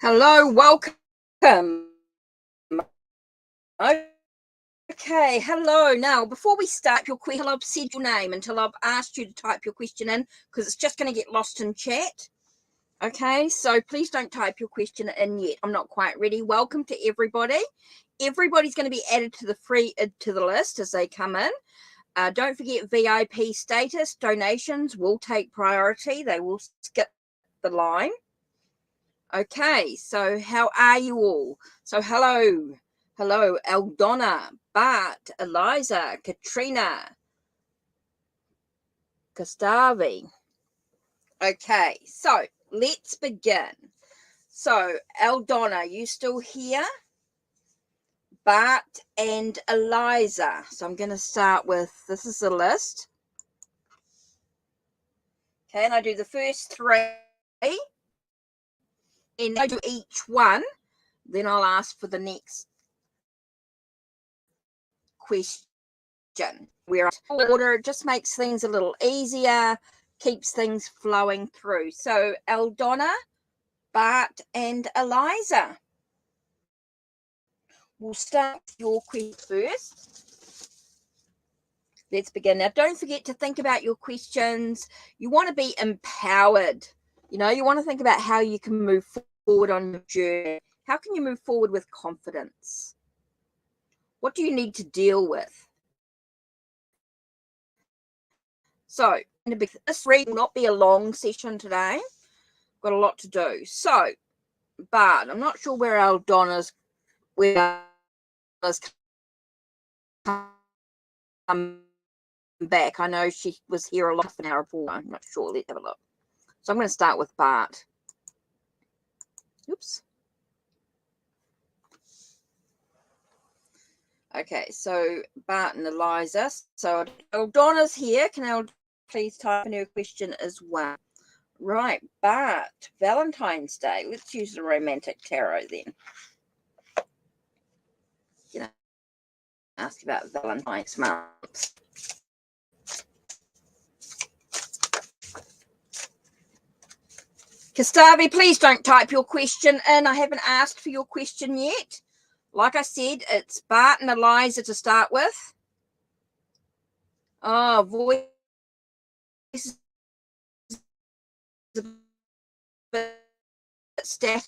Hello, welcome. Okay, hello. Now, before we start your question, I've said your name until I've asked you to type your question in because it's just going to get lost in chat. Okay, so please don't type your question in yet. I'm not quite ready. Welcome to everybody. Everybody's going to be added to the list as they come in. Don't forget VIP status. Donations will take priority. They will skip the line. Okay, so how are you all? So hello, Eldonna, Bart, Eliza, Katrina, Gustavi. Okay, so let's begin. So Eldonna, you still here? Bart and Eliza. So I'm going to start with, this is the list. Okay, and I do the first three. And I do each one. Then I'll ask for the next question. We're in order, it just makes things a little easier, keeps things flowing through. So Eldonna, Bart and Eliza, we'll start with your question first. Let's begin. Now, don't forget to think about your questions. You want to be empowered. You know, you want to think about how you can move forward on your journey. How can you move forward with confidence? What do you need to deal with? So, this read will not be a long session today. Got a lot to do. So, Bart, I'm not sure where Eldonna's come back. I know she was here a lot an hour before. I'm not sure. Let's have a look. So I'm going to start with Bart. Oops. Okay, so Bart and Eliza. So Eldonna's here. Can Eldonna please type in her question as well? Right, Bart, Valentine's Day. Let's use the romantic tarot then. You know, ask about Valentine's month. Gustavi, please don't type your question in. I haven't asked for your question yet. Like I said, it's Bart and Eliza to start with. Oh, voice is a bit static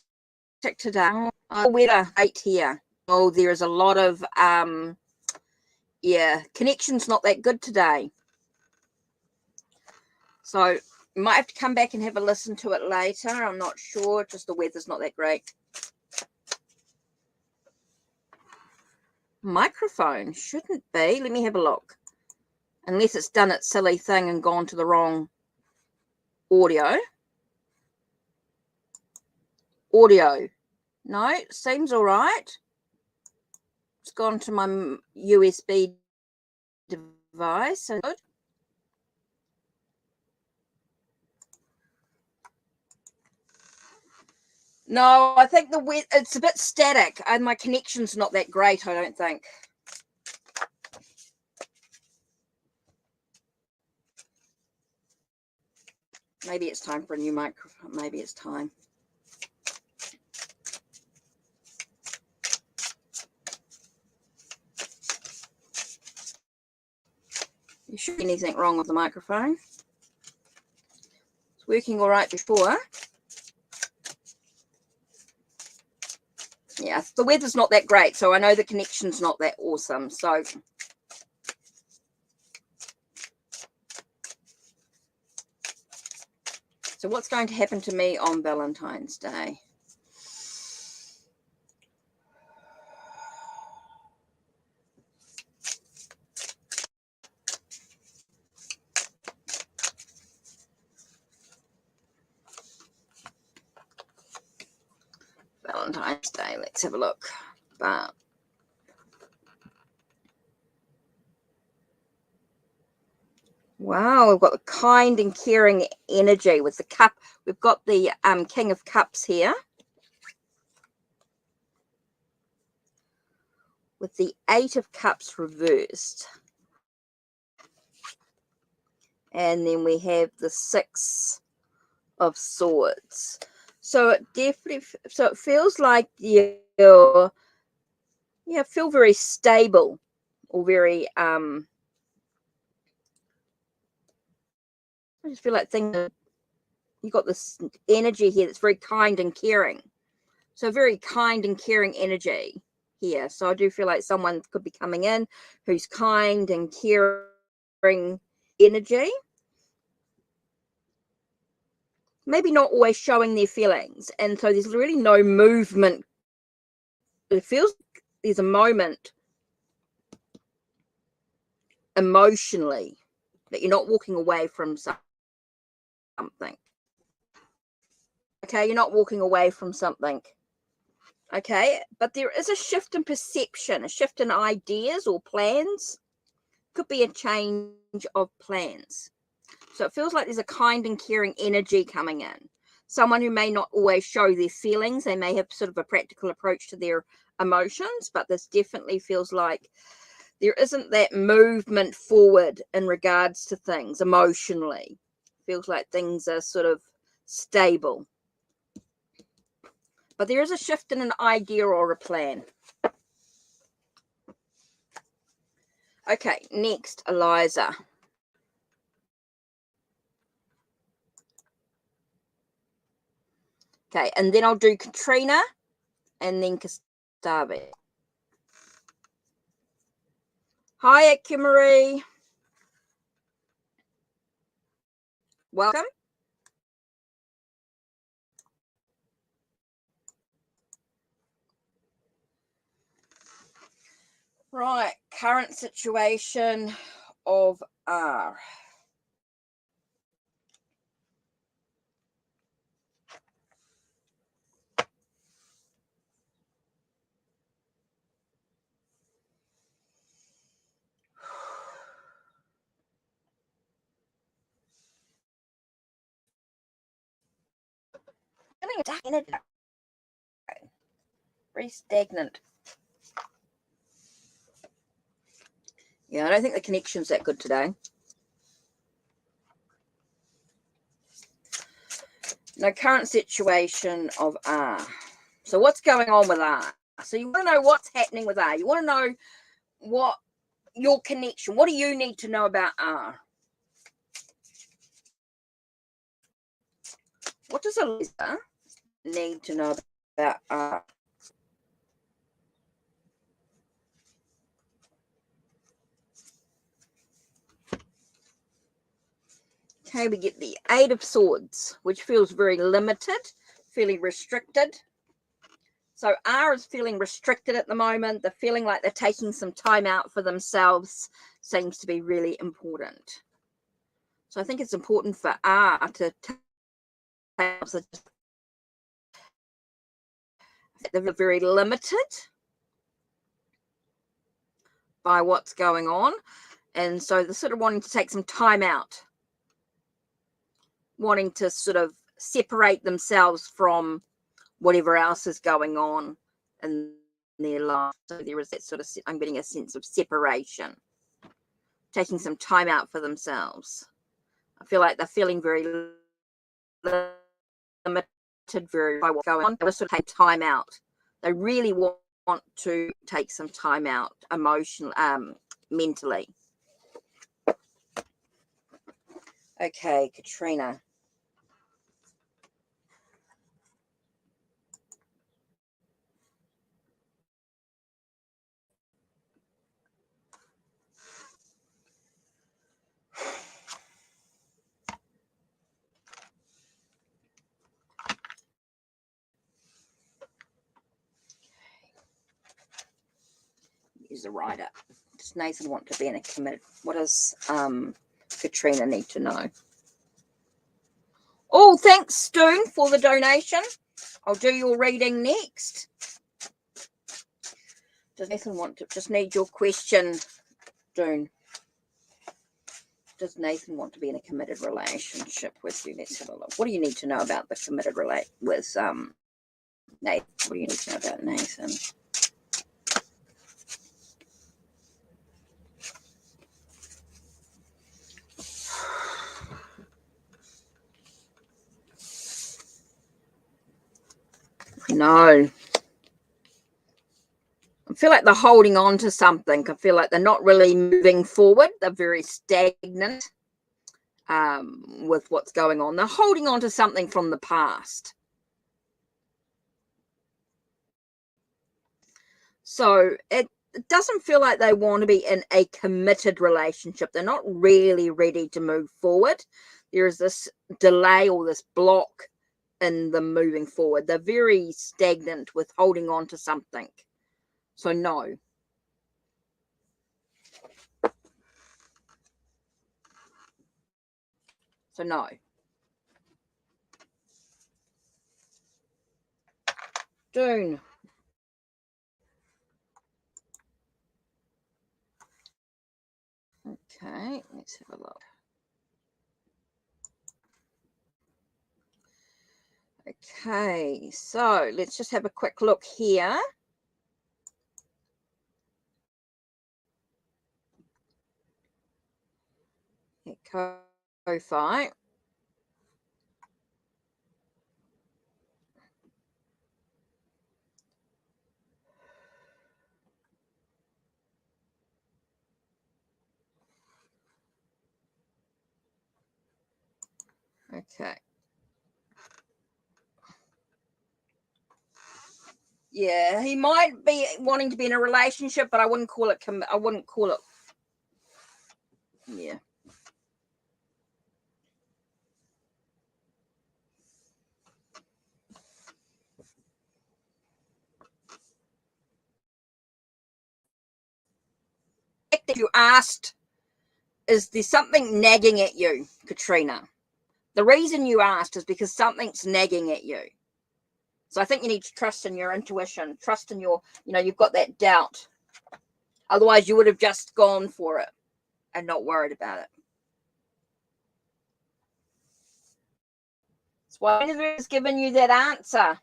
today. Oh, weather hate here. Oh, there is a lot of connection's not that good today. So you might have to come back and have a listen to it later. I'm not sure. Just the weather's not that great. Microphone shouldn't be. Let me have a look. Unless it's done its silly thing and gone to the wrong audio. No, seems all right. It's gone to my USB device. So good. No, I think it's a bit static and my connection's not that great, I don't think. Maybe it's time for a new microphone. Maybe it's time. There shouldn't be anything wrong with the microphone. It's working all right before. Yeah, the weather's not that great, so I know the connection's not that awesome. So what's going to happen to me on Valentine's Day? Valentine's Day, let's have a look. But wow, we've got the kind and caring energy with the cup. We've got the King of Cups here. With the 8 of Cups reversed. And then we have the 6 of Swords. So it definitely, so it feels like you're, feel very stable, or very, I just feel like things, you got this energy here that's very kind and caring. So very kind and caring energy here. So I do feel like someone could be coming in who's kind and caring energy. Maybe not always showing their feelings. And so there's really no movement. It feels like there's a moment emotionally that you're not walking away from something. Okay, you're not walking away from something. Okay, but there is a shift in perception, a shift in ideas or plans. Could be a change of plans. So it feels like there's a kind and caring energy coming in. Someone who may not always show their feelings. They may have sort of a practical approach to their emotions, but this definitely feels like there isn't that movement forward in regards to things emotionally. Feels like things are sort of stable. But there is a shift in an idea or a plan. Okay, next, Eliza. Okay, and then I'll do Katrina and then Kastavi. Hi, Kimmery. Welcome. Right, current situation of R. Very stagnant. Yeah, I don't think the connection's that good today. No, current situation of R. So what's going on with R? So you want to know what's happening with R. You want to know what your connection, what do you need to know about R? What does Eliza need to know about R? Okay, we get the Eight of Swords, which feels very limited, feeling restricted. So R is feeling restricted at the moment. They're feeling like they're taking some time out for themselves. Seems to be really important. So I think it's important for R to take, they're very limited by what's going on. And so they're sort of wanting to take some time out, wanting to sort of separate themselves from whatever else is going on in their life. So there is that sort of, I'm getting a sense of separation, taking some time out for themselves. I feel like they're feeling very limited, very by what's going on. They sort of take time out. They really want to take some time out emotionally, mentally. Okay, Katrina. Use the writer. Does Nathan want to be in a committed? What does Katrina need to know? Oh, thanks, Stoon, for the donation. I'll do your reading next. Does Nathan want to just need your question, Stoon? Does Nathan want to be in a committed relationship with you? Let's have a look. What do you need to know about the committed relate with Nathan? What do you need to know about Nathan? No. I feel like they're holding on to something. I feel like they're not really moving forward. They're very stagnant with what's going on. They're holding on to something from the past. So it doesn't feel like they want to be in a committed relationship. They're not really ready to move forward. There is this delay or this block in them moving forward. They're very stagnant with holding on to something. So no. So no. Dune. Okay, let's have a look. Okay, so let's just have a quick look here. Ko-fi. Okay. Yeah, he might be wanting to be in a relationship, but I wouldn't call it. I wouldn't call it. Yeah. If you asked, is there something nagging at you, Katrina? The reason you asked is because something's nagging at you. So I think you need to trust in your intuition, trust in your, you've got that doubt. Otherwise, you would have just gone for it and not worried about it. That's why it's given you that answer.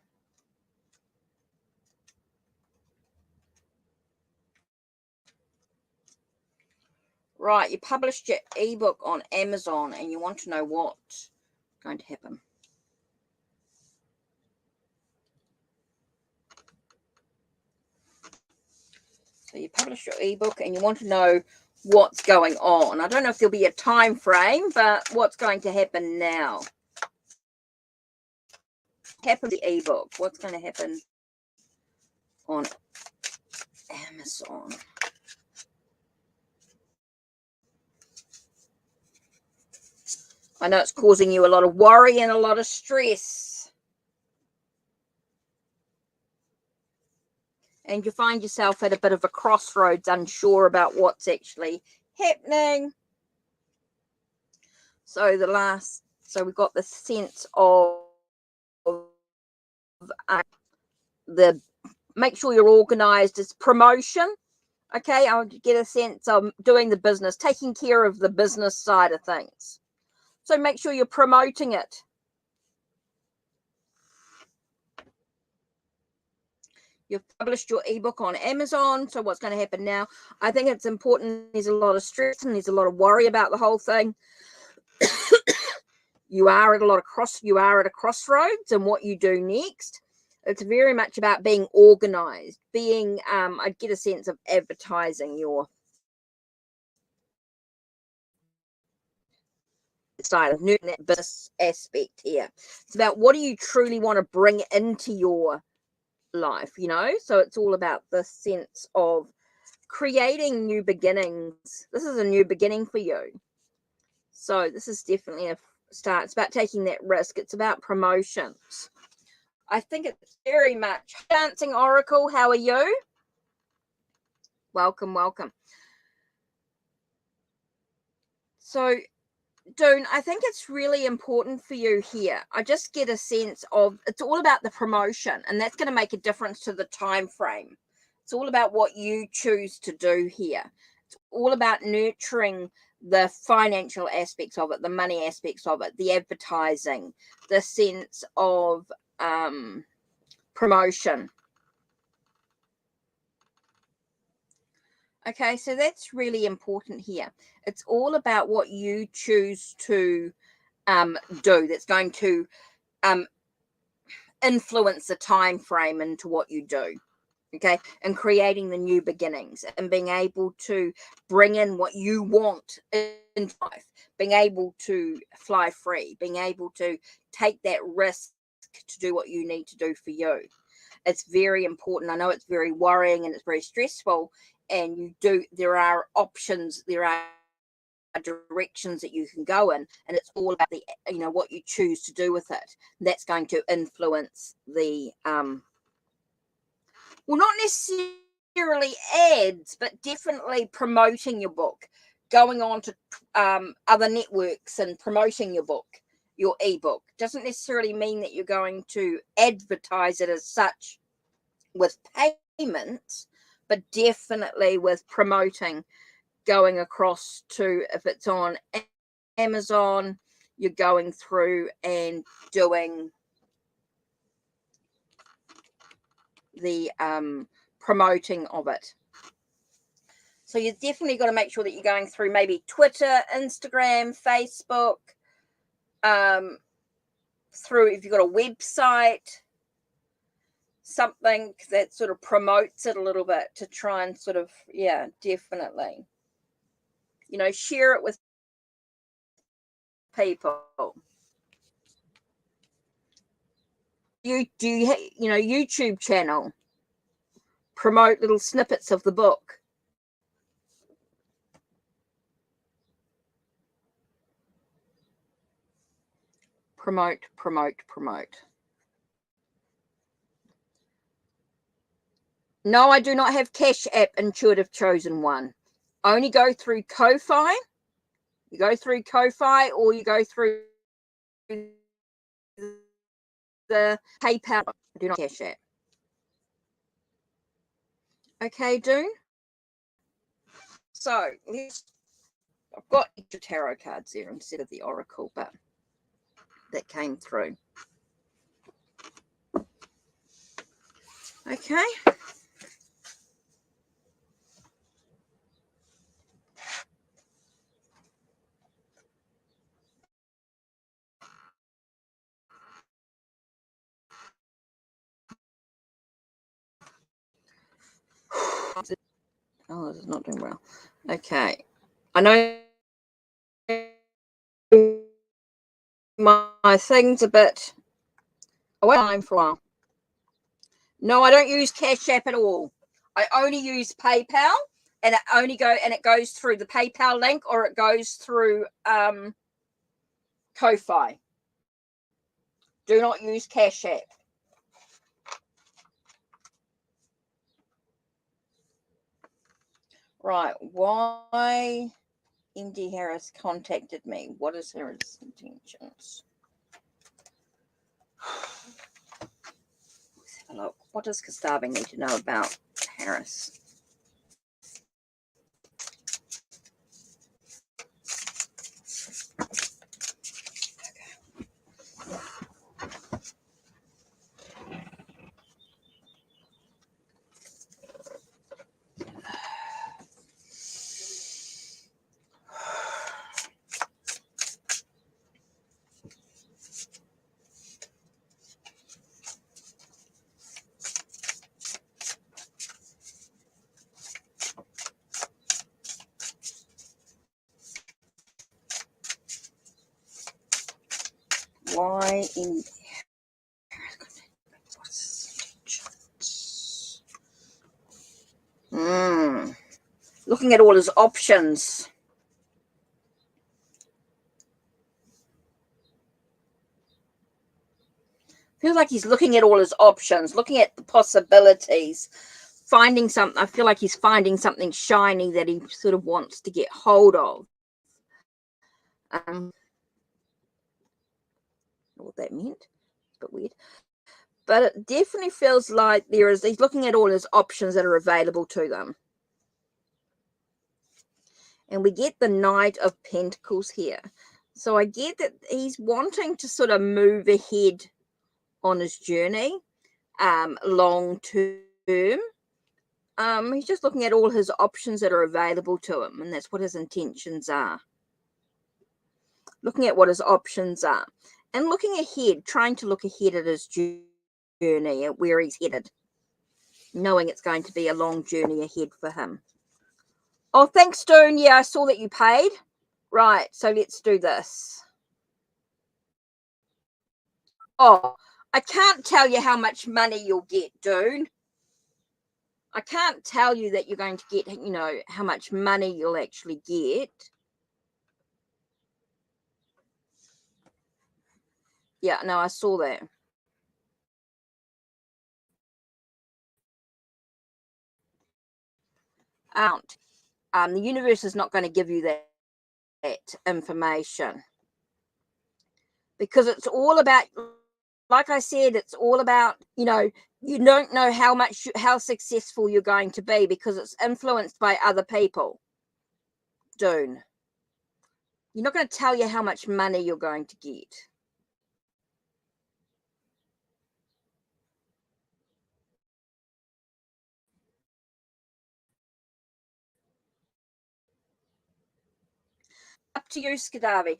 Right, you published your ebook on Amazon and you want to know what's going to happen. So you published your ebook and you want to know what's going on. I don't know if there'll be a time frame, but what's going to happen now? Happen the ebook. What's going to happen on Amazon? I know it's causing you a lot of worry and a lot of stress. And you find yourself at a bit of a crossroads, unsure about what's actually happening. So we've got the sense of the make sure you're organized as promotion. Okay, I'll get a sense of doing the business, taking care of the business side of things. So make sure you're promoting it. You've published your ebook on Amazon. So what's going to happen now? I think it's important. There's a lot of stress and there's a lot of worry about the whole thing. You are at a crossroads and what you do next. It's very much about being organized, I get a sense of advertising your side of that business aspect here. It's about what do you truly want to bring into your life, So it's all about the sense of creating new beginnings. This is a new beginning for you. So this is definitely a start. It's about taking that risk. It's about promotions. I think it's very much Dancing Oracle. How are you? Welcome. So, Dune, I think it's really important for you here. I just get a sense of it's all about the promotion, and that's going to make a difference to the time frame. It's all about what you choose to do here. It's all about nurturing the financial aspects of it, the money aspects of it, the advertising, the sense of promotion. Okay, so that's really important here. It's all about what you choose to do that's going to influence the time frame into what you do. Okay, and creating the new beginnings and being able to bring in what you want in life, being able to fly free, being able to take that risk to do what you need to do for you. It's very important. I know it's very worrying and it's very stressful, and there are options, there are directions that you can go in, and it's all about the what you choose to do with it. That's going to influence the well, not necessarily ads, but definitely promoting your book, going on to other networks and promoting your book, your ebook. Doesn't necessarily mean that you're going to advertise it as such with payments, but definitely with promoting, going across to, if it's on Amazon, you're going through and doing the promoting of it. So you've definitely got to make sure that you're going through maybe Twitter, Instagram, Facebook, through, if you've got a website, something that sort of promotes it a little bit, to try and sort of, yeah, definitely, share it with people. YouTube channel, promote little snippets of the book. Promote. No, I do not have Cash App, Intuitive Chosen One. Only go through Ko-Fi. You go through Ko-Fi, or you go through the PayPal. I do not Cash App. Okay, Dune. So I've got extra tarot cards there instead of the Oracle, but that came through. Okay. Oh, this is not doing well. Okay. I know my thing's a bit away time for a while. No, I don't use Cash App at all. I only use PayPal, and it goes through the PayPal link, or it goes through Ko-Fi. Do not use Cash App. Right. Why MD Harris contacted me? What is Harris' intentions? Let's have a look. What does Kastavi need to know about Harris? Why in looking at all his options. Feels like he's looking at all his options, looking at the possibilities, finding something. I feel like he's finding something shiny that he sort of wants to get hold of. What that meant, it's a bit weird, but it definitely feels like he's looking at all his options that are available to them. And we get the Knight of Pentacles here, so I get that he's wanting to sort of move ahead on his journey, long term. He's just looking at all his options that are available to him, and that's what his intentions are. Looking at what his options are and looking ahead, trying to look ahead at his journey, where he's headed, knowing it's going to be a long journey ahead for him. Oh, thanks, Stone. Yeah, I saw that you paid. Right, so let's do this. Oh, I can't tell you how much money you'll get, Dune. I can't tell you that you're going to get, you know, how much money you'll actually get. Yeah, no, I saw that. The universe is not going to give you that information, because it's all about, like I said, it's all about, you know, you don't know how successful you're going to be, because it's influenced by other people. Dune, you're not going to tell you how much money you're going to get. Up to you, Kastavi.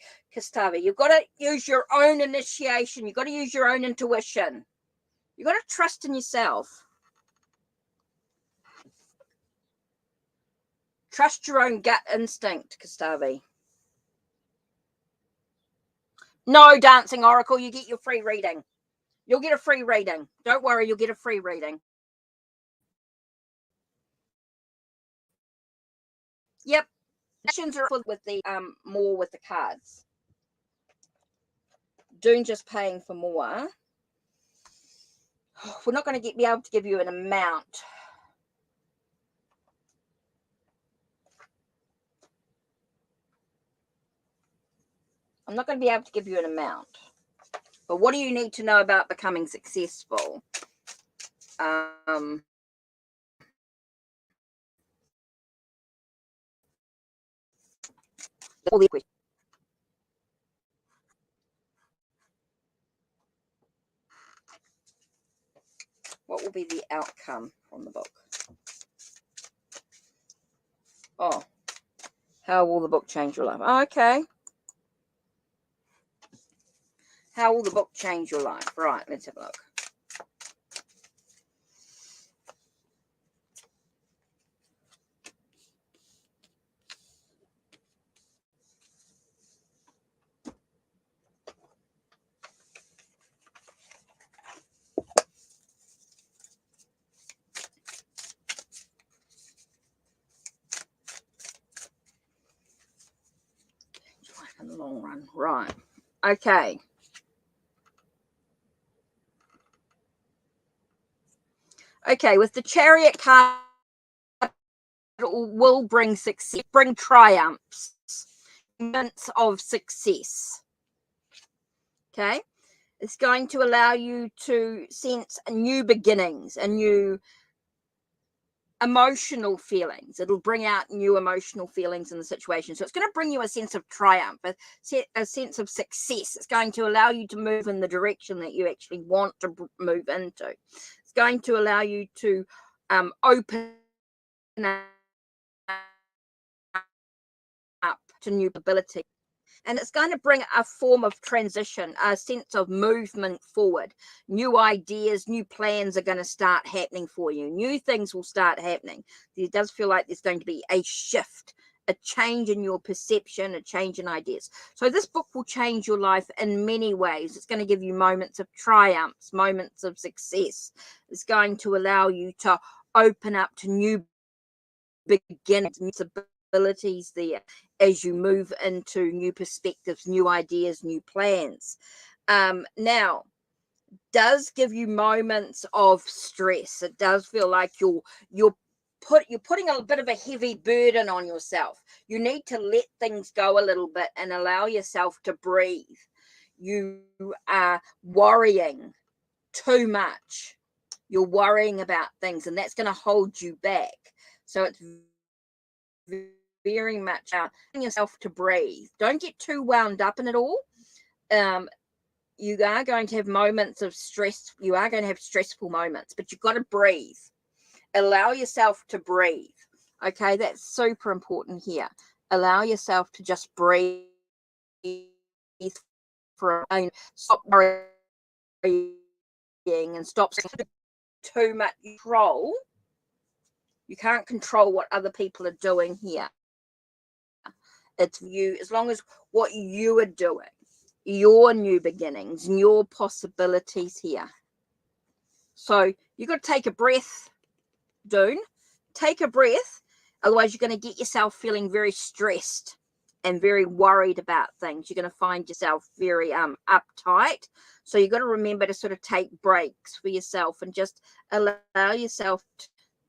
You've got to use your own initiation. You've got to use your own intuition. You've got to trust in yourself. Trust your own gut instinct, Kastavi. No, Dancing Oracle, you get your free reading. You'll get a free reading. Don't worry, you'll get a free reading. Yep. Actions are with the more with the cards. Doing just paying for more. We're not going to be able to give you an amount. I'm not going to be able to give you an amount. But what do you need to know about becoming successful? All the questions. What will be the outcome from the book? Oh, how will the book change your life? Oh, okay. How will the book change your life? Right, let's have a look. In the long run. Right. Okay. Okay, with the Chariot card, it will bring success, bring triumphs, moments of success. Okay. It's going to allow you to sense new beginnings and new emotional feelings. It'll bring out new emotional feelings in the situation. So it's going to bring you a sense of triumph, a sense of success. It's going to allow you to move in the direction that you actually want to move into. It's going to allow you to open up to new ability. And it's going to bring a form of transition, a sense of movement forward. New ideas, new plans are going to start happening for you. New things will start happening. It does feel like there's going to be a shift, a change in your perception, a change in ideas. So this book will change your life in many ways. It's going to give you moments of triumphs, moments of success. It's going to allow you to open up to new beginnings, new abilities there as you move into new perspectives, new ideas, new plans. Now, does give you moments of stress. It does feel like you're putting a bit of a heavy burden on yourself. You need to let things go a little bit and allow yourself to breathe. You are worrying too much. You're worrying about things, and that's going to hold you back. So it's very much yourself to breathe. Don't get too wound up in it all. You are going to have moments of stress. You are going to have stressful moments, but you've got to breathe. Allow yourself to breathe. Okay, that's super important here. Allow yourself to just breathe for a moment. Stop worrying and stop too much control. You can't control what other people are doing here. It's you, as long as what you are doing, your new beginnings and your possibilities here. So you got to take a breath, Dune. Take a breath. Otherwise, you're going to get yourself feeling very stressed and very worried about things. You're going to find yourself very uptight. So you've got to remember to sort of take breaks for yourself and just allow yourself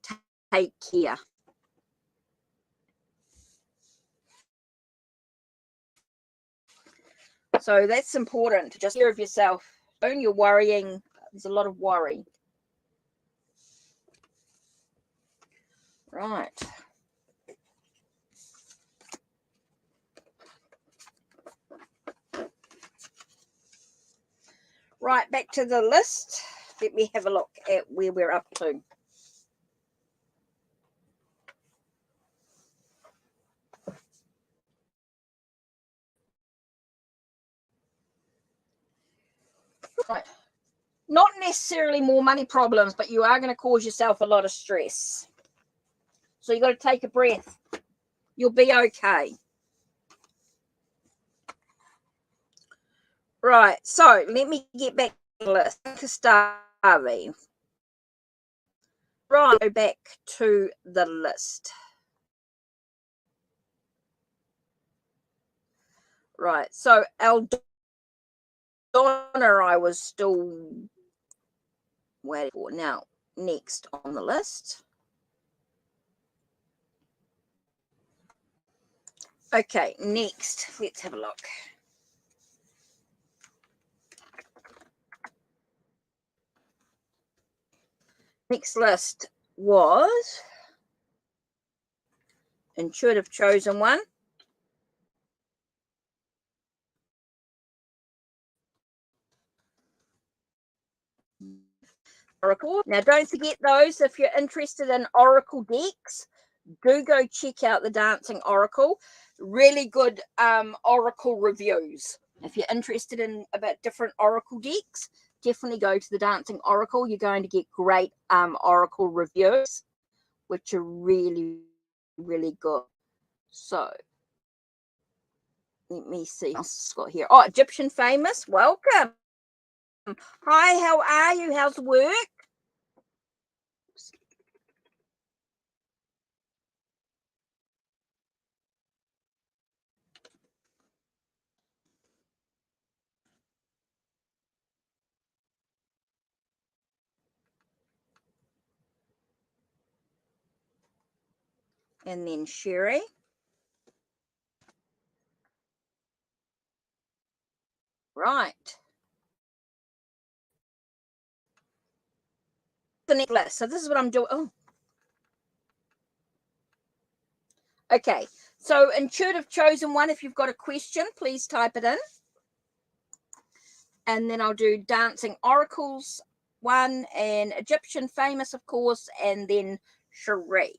to take care. So that's important, to just take care of yourself. When you're worrying, there's a lot of worry. Right. Right, back to the list. Let me have a look at where we're up to. Right. Not necessarily more money problems, but you are going to cause yourself a lot of stress. So you've got to take a breath. You'll be okay. Right, so let me get back to the list. Kastavi. Right, go back to the list. Right, so Eldonna, I was still waiting for. Now, next on the list. Okay, next, let's have a look. Next list was Intuitive Chosen One. Oracle. Now, don't forget those. If you're interested in Oracle decks, do go check out the Dancing Oracle. Really good Oracle reviews. If you're interested in about different Oracle decks, definitely go to the Dancing Oracle. You're going to get great Oracle reviews, which are really, really good. So, let me see what else got here. Oh, Egyptian Famous, welcome. Hi, how are you? How's work? And then Sherry. Right. The next list. So this is what I'm doing. Oh. Okay. So Intuitive Chosen One, if you've got a question, please type it in. And then I'll do Dancing Oracles one and Egyptian Famous, of course, and then Cherie.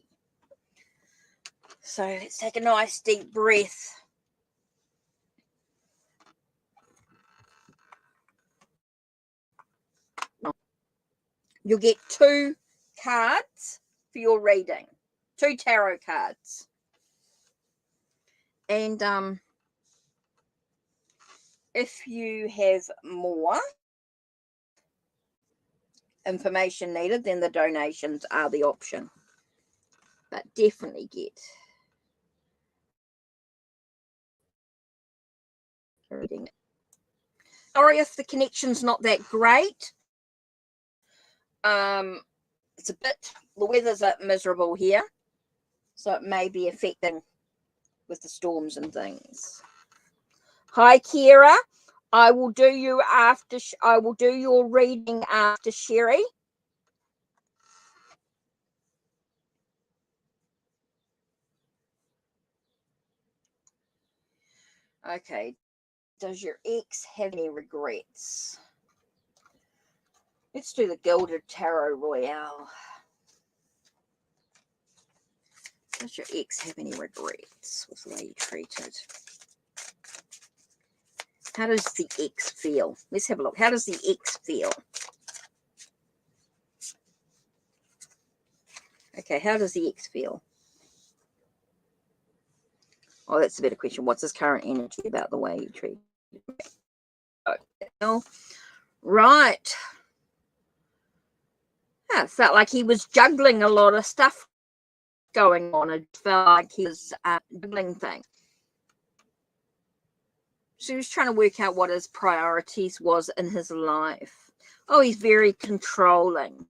So let's take a nice deep breath. You'll get 2 cards for your reading, 2 tarot cards. And if you have more information needed, then the donations are the option. But definitely get reading. Sorry if the connection's not that great. It's a bit, the weather's miserable here, so it may be affecting with the storms and things. Hi, Kira. I will do you after. I will do your reading after Sherry. Okay. Does your ex have any regrets? Let's do the Gilded Tarot Royale. Does your ex have any regrets with the way you treated? How does the ex feel? Let's have a look. How does the ex feel? Okay, how does the ex feel? Oh, that's a better question. What's his current energy about the way you treat him? Right. Yeah, it felt like he was juggling a lot of stuff going on. It felt like he was juggling things. So he was trying to work out what his priorities was in his life. Oh, he's very controlling.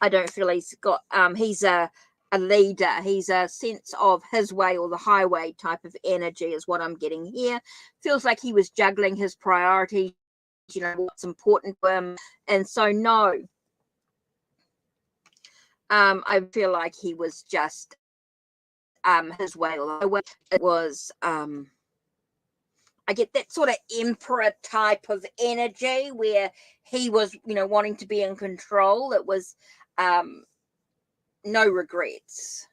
I don't feel he's got, he's a leader. He's a sense of his way or the highway type of energy is what I'm getting here. Feels like he was juggling his priorities, you know, what's important to him. And so, no, I feel like he was just his way or the highway. It was, I get that sort of emperor type of energy where he was, you know, wanting to be in control. It was no regrets.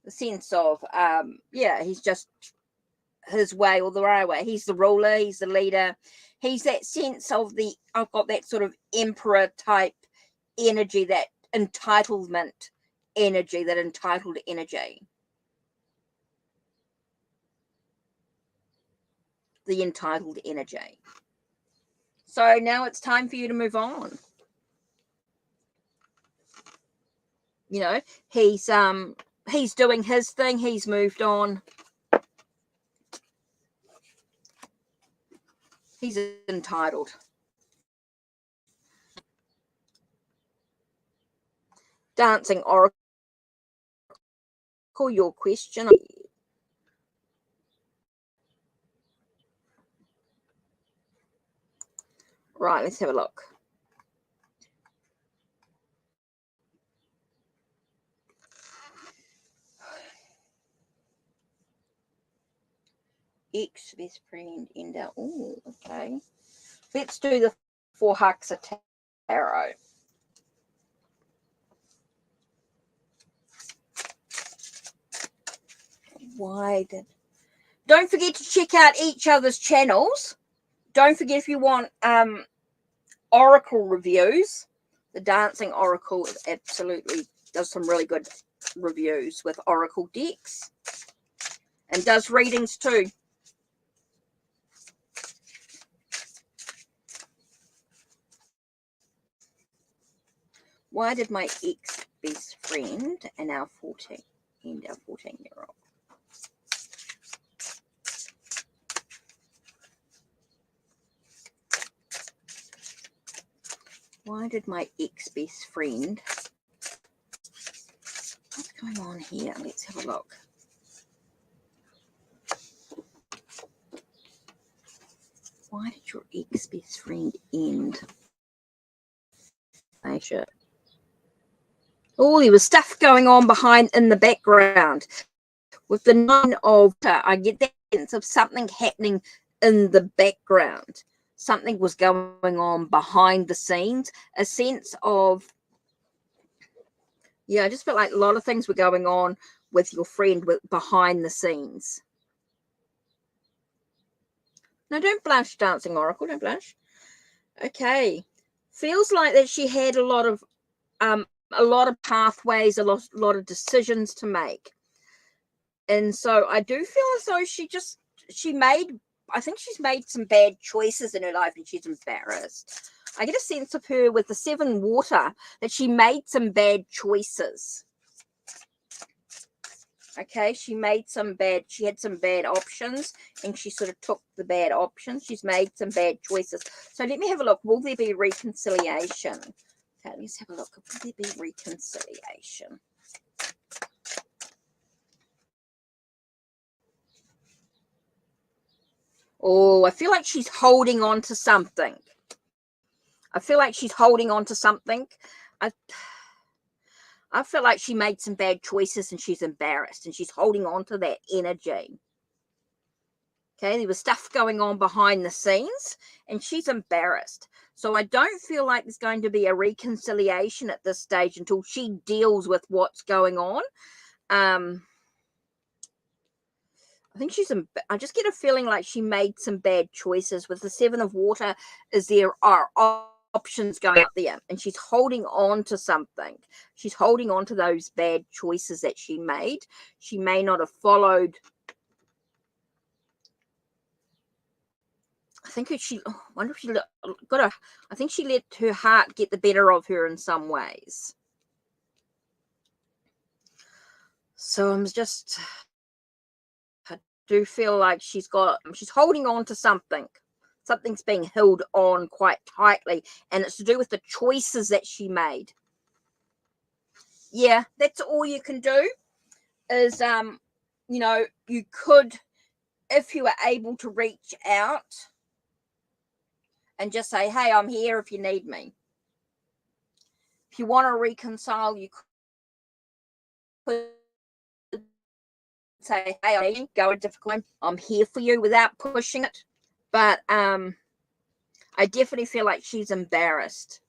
The sense of, yeah, he's just his way or the right way. He's the ruler, he's the leader. He's that sense of I've got that sort of emperor type energy, that entitlement energy, that entitled energy. The entitled energy. So now it's time for you to move on. You know, he's doing his thing, he's moved on. He's entitled. Dancing Oracle, your question. Right, let's have a look. Ex best friend ender. Oh, okay. Let's do the 4 Hucks of Tarot. Don't forget to check out each other's channels. Don't forget, if you want oracle reviews, the Dancing Oracle absolutely does some really good reviews with oracle decks, and does readings too. Why did my ex best friend and our 14-year-old? Why did my ex best friend? What's going on here? Let's have a look. Why did your ex best friend end? Oh, there was stuff going on behind in the background. With the 9 of, I get that sense of something happening in the background. Something was going on behind the scenes. A sense of, yeah, I just felt like a lot of things were going on with your friend behind the scenes. No, don't blush, Dancing Oracle. Don't blush. Okay. Feels like that she had a lot of pathways, a lot of decisions to make. And so I do feel as though I think she's made some bad choices in her life and she's embarrassed. I get a sense of her with the 7 water that she made some bad choices. Okay, she had some bad options and she sort of took the bad options. She's made some bad choices. So let me have a look. Will there be reconciliation? Okay, let's have a look. Will there be reconciliation? Oh, I feel like she's holding on to something. I feel like I feel like she made some bad choices and she's embarrassed and she's holding on to that energy. Okay, there was stuff going on behind the scenes and she's embarrassed. So I don't feel like there's going to be a reconciliation at this stage until she deals with what's going on. I think I just get a feeling like she made some bad choices. With the 7 of water, there are options going up there, and she's holding on to something. She's holding on to those bad choices that she made. She may not have followed. I think she, I wonder if she got a, I think she let her heart get the better of her in some ways. So I do feel like she's holding on to something. Something's being held on quite tightly, and it's to do with the choices that she made. Yeah, that's all you can do is, you know, you could, if you were able to reach out and just say, hey, I'm here if you need me. If you want to reconcile, you could say, hey, go a difficult way. I'm here for you without pushing it. But I definitely feel like she's embarrassed.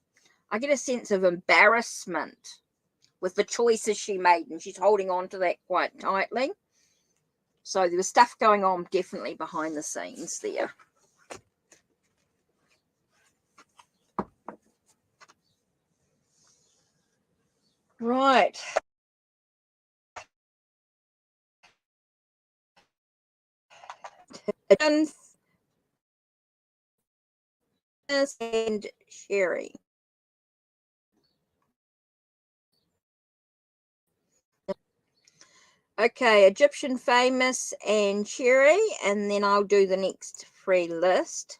I get a sense of embarrassment with the choices she made, and she's holding on to that quite tightly. So there was stuff going on definitely behind the scenes there. Right. And Sherry. Okay, Egyptian famous and Sherry, and then I'll do the next free list.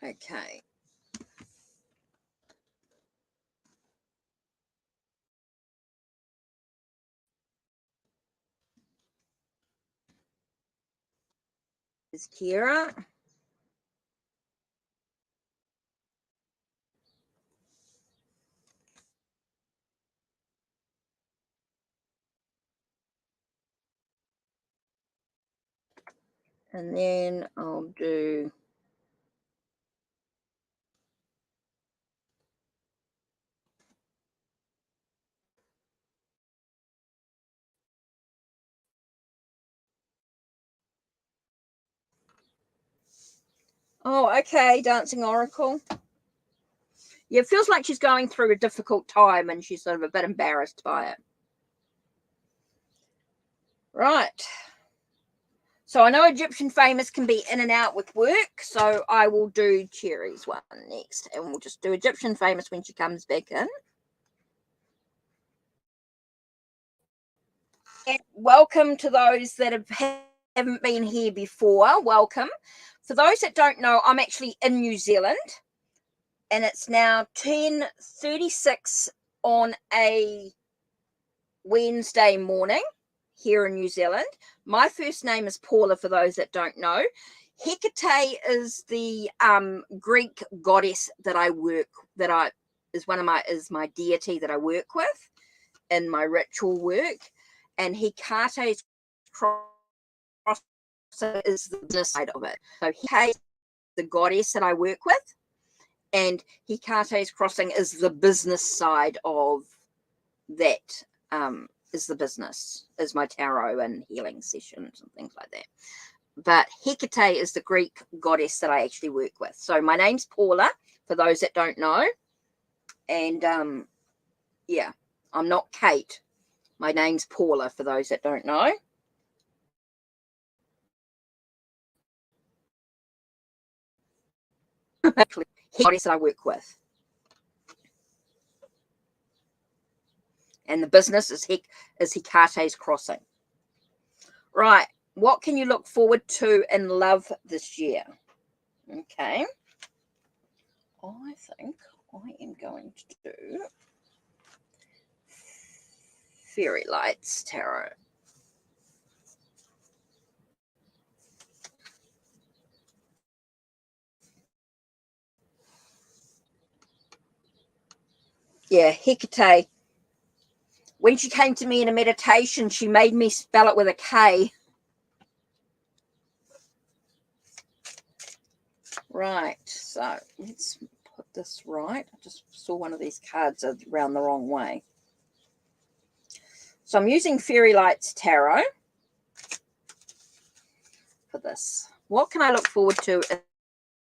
Okay. Is Kira. And then I'll do okay, Dancing Oracle. Yeah, it feels like she's going through a difficult time and she's sort of a bit embarrassed by it. Right. So I know Egyptian famous can be in and out with work, so I will do Cherry's one next, and we'll just do Egyptian famous when she comes back in. And welcome to those that haven't been here before. Welcome. For those that don't know, I'm actually in New Zealand, and it's now 10:36 on a Wednesday morning here in New Zealand. My first name is Paula, for those that don't know. Hecate is the Greek goddess that I work, is my deity that I work with in my ritual work, and Hecate's cross is the business side of it. So Hecate is the goddess that I work with, and Hecate's crossing is the business side of that. Is the business, is my tarot and healing sessions and things like that. But Hecate is the Greek goddess that I actually work with. So my name's Paula, for those that don't know. And yeah, I'm not Kate. My name's Paula, for those that don't know. Goddess that I work with. And the business is Hecate's crossing. Right. What can you look forward to in love this year? Okay. I think I am going to do Fairy Lights Tarot. Yeah, Hecate. When she came to me in a meditation, she made me spell it with a K. Right, so let's put this right. I just saw one of these cards around the wrong way. So I'm using Fairy Lights Tarot for this. What can I look forward to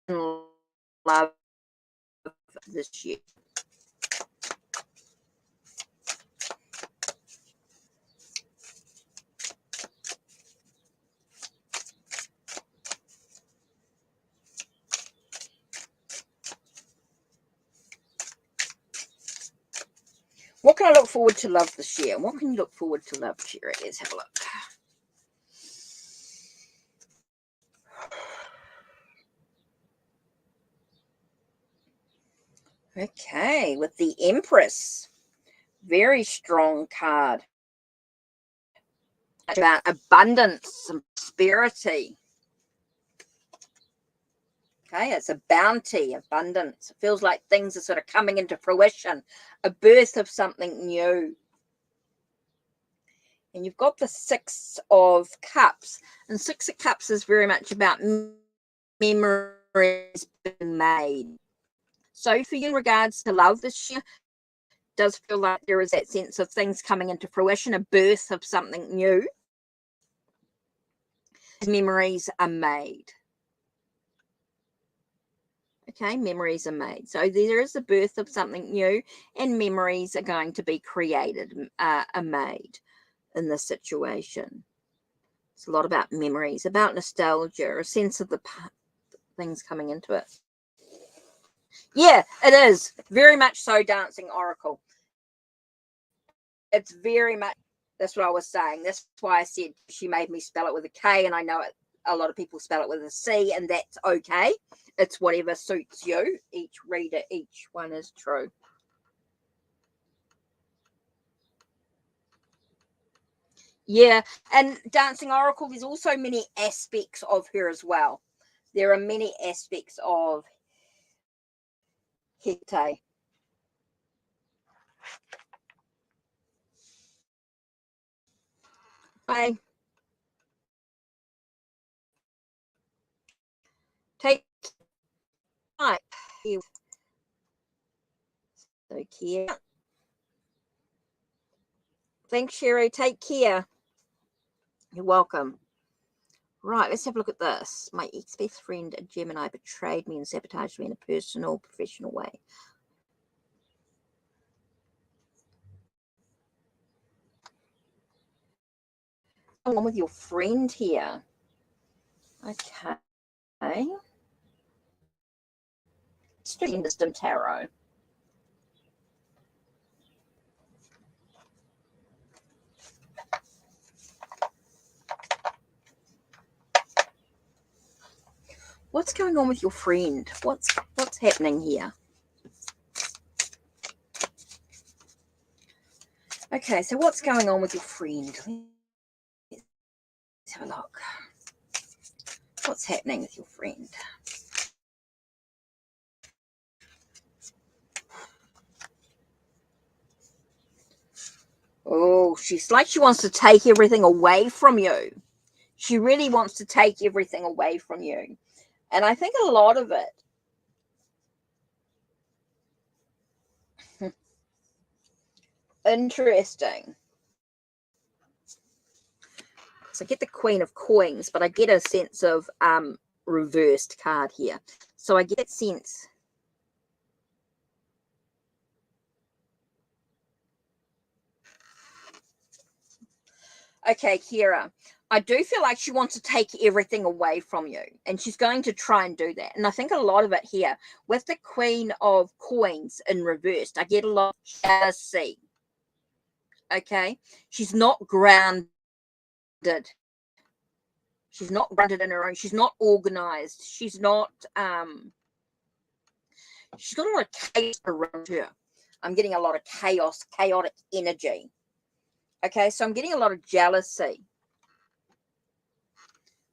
love this year. What can I look forward to love this year? What can you look forward to love, Sherry? Let's have a look. Okay, with the Empress. Very strong card. About abundance and prosperity. Okay, it's a bounty, abundance. It feels like things are sort of coming into fruition. A birth of something new. And you've got the Six of Cups. And Six of Cups is very much about memories being made. So for you in regards to love this year, does feel like there is that sense of things coming into fruition, a birth of something new. Memories are made. Okay, memories are made. So there is a birth of something new, and memories are going to be created, are made in this situation. It's a lot about memories, about nostalgia, a sense of the things coming into it. Yeah, it is. Very much so, Dancing Oracle. It's very much, that's what I was saying. That's why I said she made me spell it with a K, and I know it, a lot of people spell it with a C, and that's okay. It's whatever suits you. Each reader, each one is true. Yeah, and Dancing Oracle, there's also many aspects of her as well. There are many aspects of Hecate. Bye. Take time. So care. Thanks, Sherry. Take care. You're welcome. Right, let's have a look at this. My ex-best friend, a Gemini, betrayed me and sabotaged me in a personal, professional way. What's on with your friend here? Okay. Let's do Wisdom Tarot. What's going on with your friend? What's happening here? Okay, so what's going on with your friend? Let's have a look. What's happening with your friend? Oh, she's like she wants to take everything away from you. She really wants to take everything away from you. And I think a lot of it. Interesting. So I get the Queen of Coins, but I get a sense of reversed card here. So I get that sense. Okay, Kira, I do feel like she wants to take everything away from you, and she's going to try and do that. And I think a lot of it here with the Queen of Coins in reversed, I get a lot of jealousy. Okay, she's not grounded. She's not grounded in her own. She's not organized. She's not. She's got a lot of chaos around her. I'm getting a lot of chaos, chaotic energy. Okay, so I'm getting a lot of jealousy.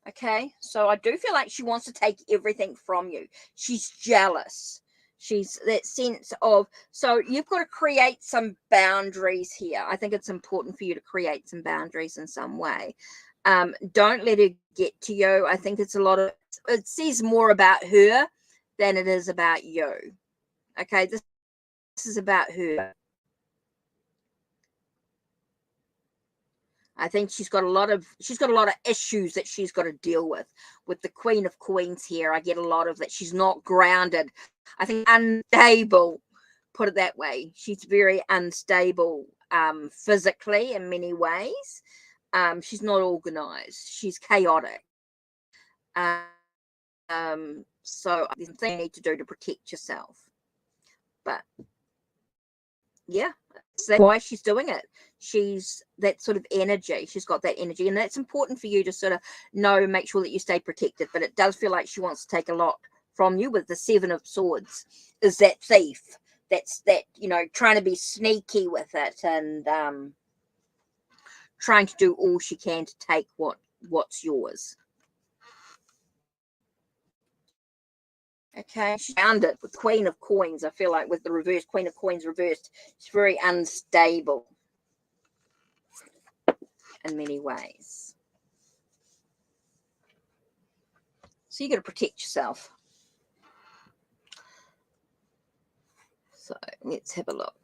Okay, so I do feel like she wants to take everything from you. She's jealous. She's that sense of, so you've got to create some boundaries here. I think it's important for you to create some boundaries in some way. Don't let her get to you. I think it's a lot of, it says more about her than it is about you. Okay, this is about her. I think she's got a lot of issues that she's got to deal with. With the Queen of Coins here, I get a lot of that she's not grounded. I think unstable, put it that way. She's very unstable physically in many ways. She's not organized. She's chaotic. So there's something you need to do to protect yourself. But yeah, that's why she's doing it. She's that sort of energy. She's got that energy, and that's important for you to sort of know, make sure that you stay protected. But it does feel like she wants to take a lot from you. With the Seven of Swords is that thief. That's that, you know, trying to be sneaky with it, and trying to do all she can to take what's yours. Okay, she found it with Queen of Coins. I feel like with the reverse, Queen of Coins reversed, she's very unstable in many ways. So you got to protect yourself. So let's have a look.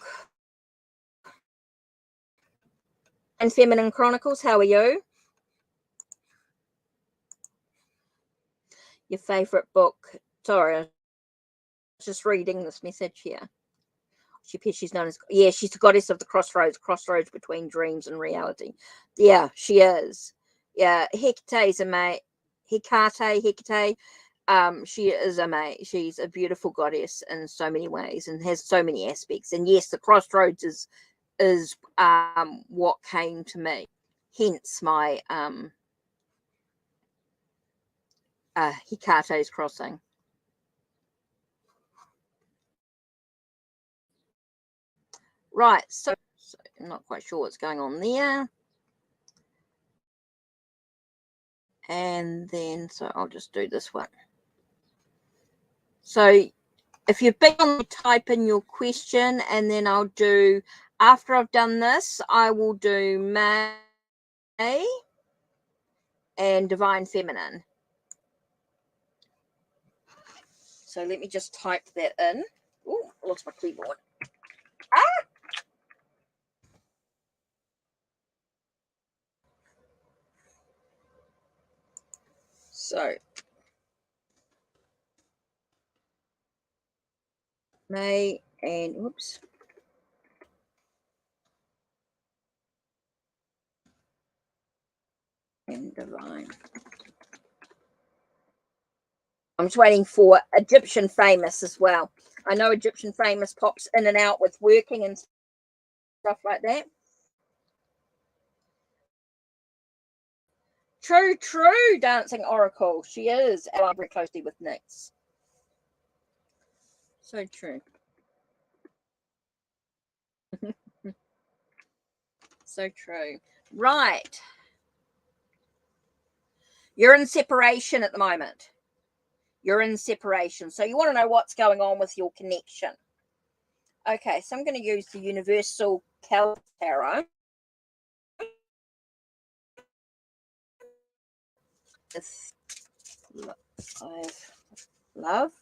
And Feminine Chronicles, how are you? Your favorite book? Sorry, I was just reading this message here. She's known as, yeah, she's the goddess of the crossroads between dreams and reality. Yeah, she is. Yeah, Hecate's a mate. Hecate. She is a mate. She's a beautiful goddess in so many ways and has so many aspects. And yes, the crossroads is what came to me. Hence my Hecate's crossing. Right, so I'm not quite sure what's going on there. And then, so I'll just do this one. So if you've been on, type in your question, and then I'll do, after I've done this, I will do May and Divine Feminine. So let me just type that in. Oh, I lost my keyboard. So May and whoops. And Divine. I'm just waiting for Egyptian Famous as well. I know Egyptian Famous pops in and out with working and stuff like that. True, Dancing Oracle. She is allied very closely with Nyx. So true. So true. Right. You're in separation at the moment. You're in separation. So you want to know what's going on with your connection. Okay, so I'm going to use the Universal Celtic Tarot. Love.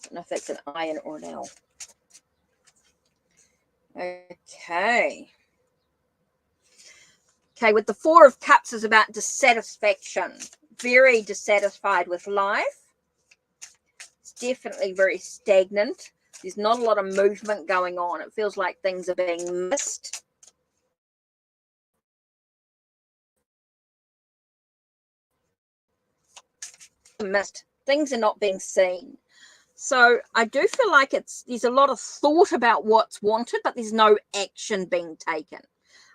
I don't know if that's an I or an L. Okay. Okay, with the Four of Cups is about dissatisfaction. Very dissatisfied with life. It's definitely very stagnant. There's not a lot of movement going on. It feels like things are being missed. Things are not being seen. So I do feel like there's a lot of thought about what's wanted, but there's no action being taken.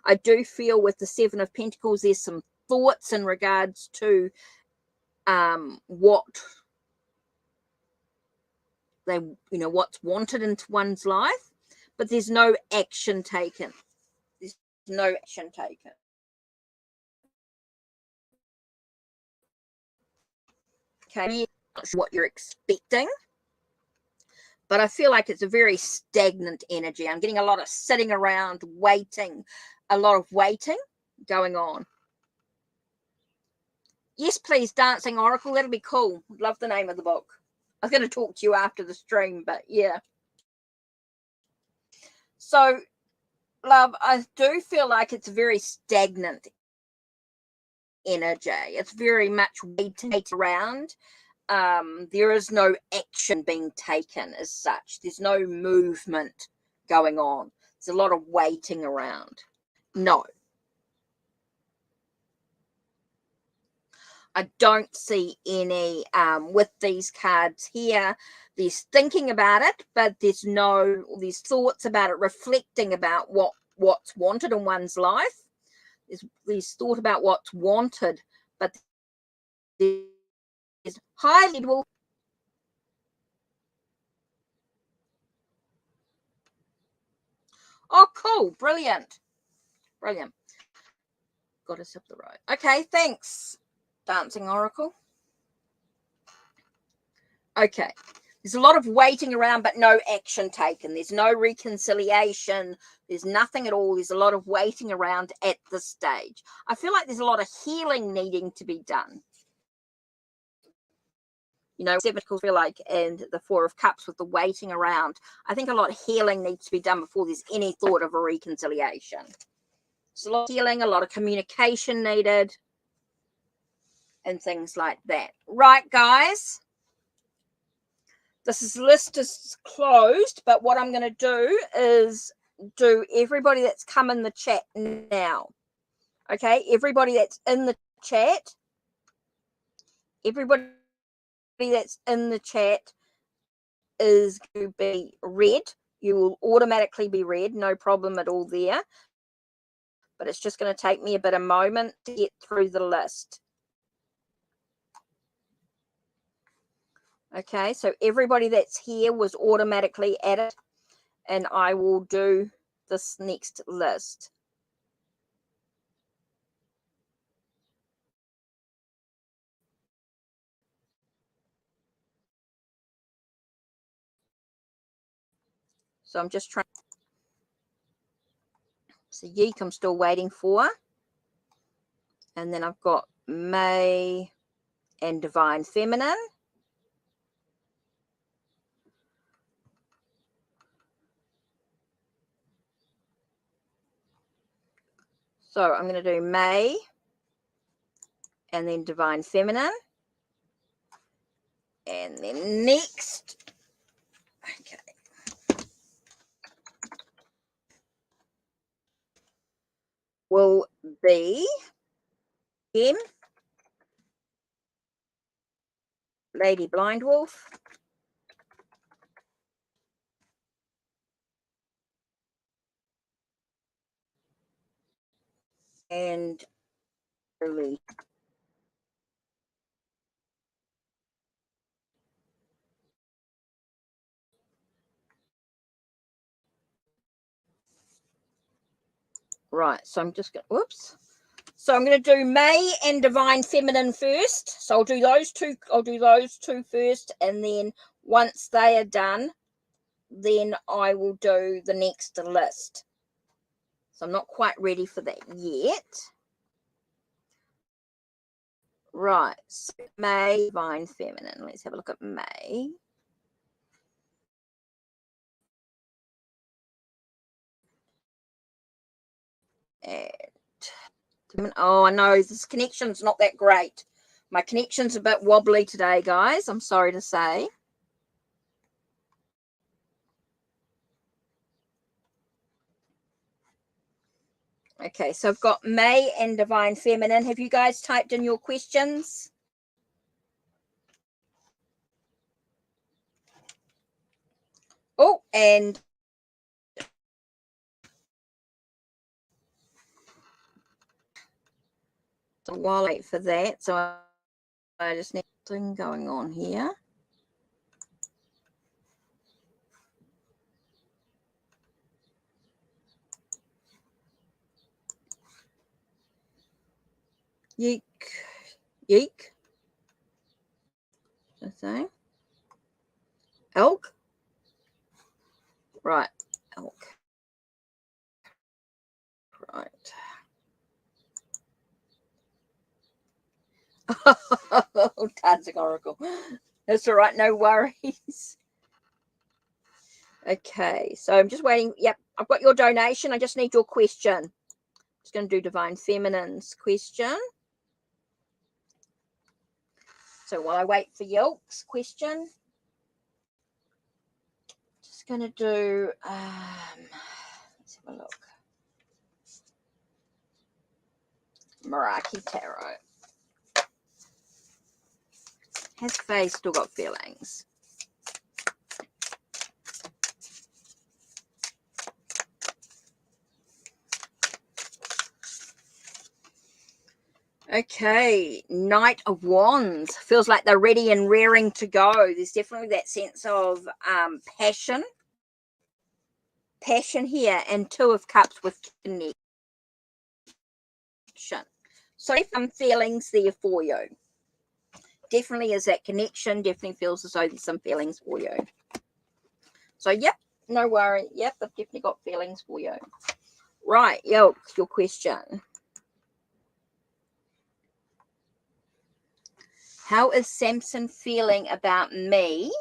I do feel with the Seven of Pentacles, there's some thoughts in regards to what's wanted into one's life, but there's no action taken. There's no action taken. Okay, not sure what you're expecting, but I feel like it's a very stagnant energy. I'm getting a lot of sitting around waiting, a lot of waiting going on. Yes, please, Dancing Oracle. That'll be cool. Love the name of the book. I was going to talk to you after the stream, but yeah. So love, I do feel like it's very stagnant energy. It's very much waiting around. There is no action being taken as such. There's no movement going on. There's a lot of waiting around. No. I don't see any with these cards here. There's thinking about it, but there's thoughts about it, reflecting about what's wanted in one's life. There's thought about what's wanted, but there's high level. Oh, cool. Brilliant. Brilliant. Got us up the road. Okay, thanks, Dancing Oracle. Okay. There's a lot of waiting around, but no action taken. There's no reconciliation. There's nothing at all. There's a lot of waiting around at this stage. I feel like there's a lot of healing needing to be done. You know, Seven feel like, and the Four of Cups with the waiting around. I think a lot of healing needs to be done before there's any thought of a reconciliation. There's a lot of healing, a lot of communication needed, and things like that. Right, guys? This list is closed, but what I'm going to do is do everybody that's come in the chat now. Okay, everybody that's in the chat, everybody that's in the chat is going to be read. You will automatically be read, no problem at all there. But it's just going to take me a bit of moment to get through the list. Okay, so everybody that's here was automatically added, and I will do this next list. So I'm just trying. So Yeek I'm still waiting for. And then I've got May and Divine Feminine. So I'm going to do May and then Divine Feminine. And then next, okay, will be again Lady Blind Wolf. And Lily. Right, so I'm just going to, whoops. So I'm going to do May and Divine Feminine first. So I'll do those two first, and then once they are done, then I will do the next list. So I'm not quite ready for that yet. Right, so May, Divine Feminine. Let's have a look at May. And oh, I know this connection's not that great. My connection's a bit wobbly today, guys. I'm sorry to say. Okay, so I've got May and Divine Feminine. Have you guys typed in your questions? Oh, and so while I wait for that, so I just need something going on here. Yeek. Yeek. Okay. Elk. Right. Elk. Right. Oh, Dancing Oracle. That's all right. No worries. Okay, so I'm just waiting. Yep, I've got your donation. I just need your question. Just going to do Divine Feminine's question. So while I wait for Yolk's question, just going to do, let's have a look. Meraki Tarot. Has Faye still got feelings? Okay, Knight of Wands. Feels like they're ready and raring to go. There's definitely that sense of passion here, and Two of Cups with connection. So some feelings there for you. Definitely is that connection. Definitely feels as though there's some feelings for you. So, yep, no worry. Yep, I've definitely got feelings for you. Right, Yolk, your question. How is Samson feeling about me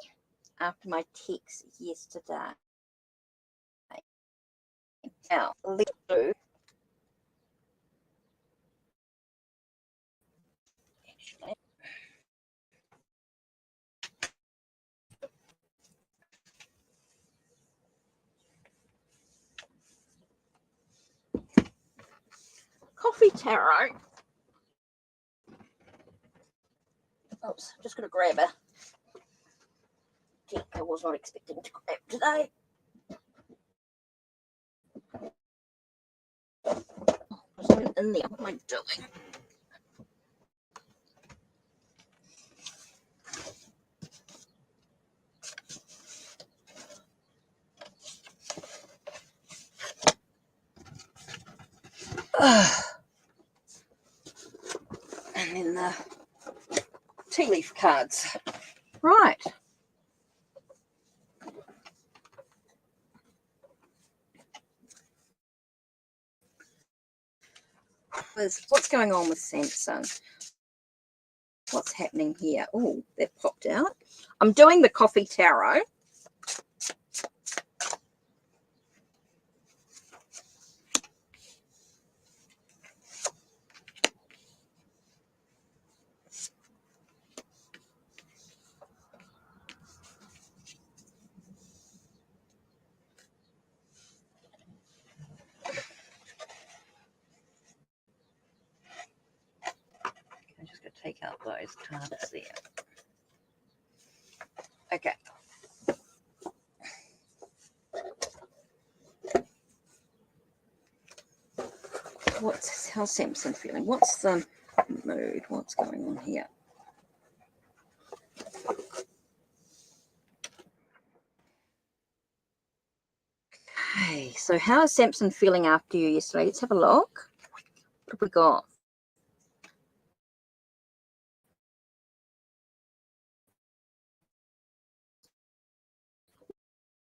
after my text yesterday? Now, let's do. Actually, Coffee Tarot. Oops, just going to grab a deck I was not expecting to grab today. There's in there. What am I doing? And then the tea leaf cards. Right. What's going on with Samson? What's happening here? Oh, they've popped out. I'm doing the Coffee Tarot. I'm just going to take out those cards there. Okay. How's Samson feeling? What's the mood? What's going on here? Okay, so how is Samson feeling after you yesterday? Let's have a look. What have we got?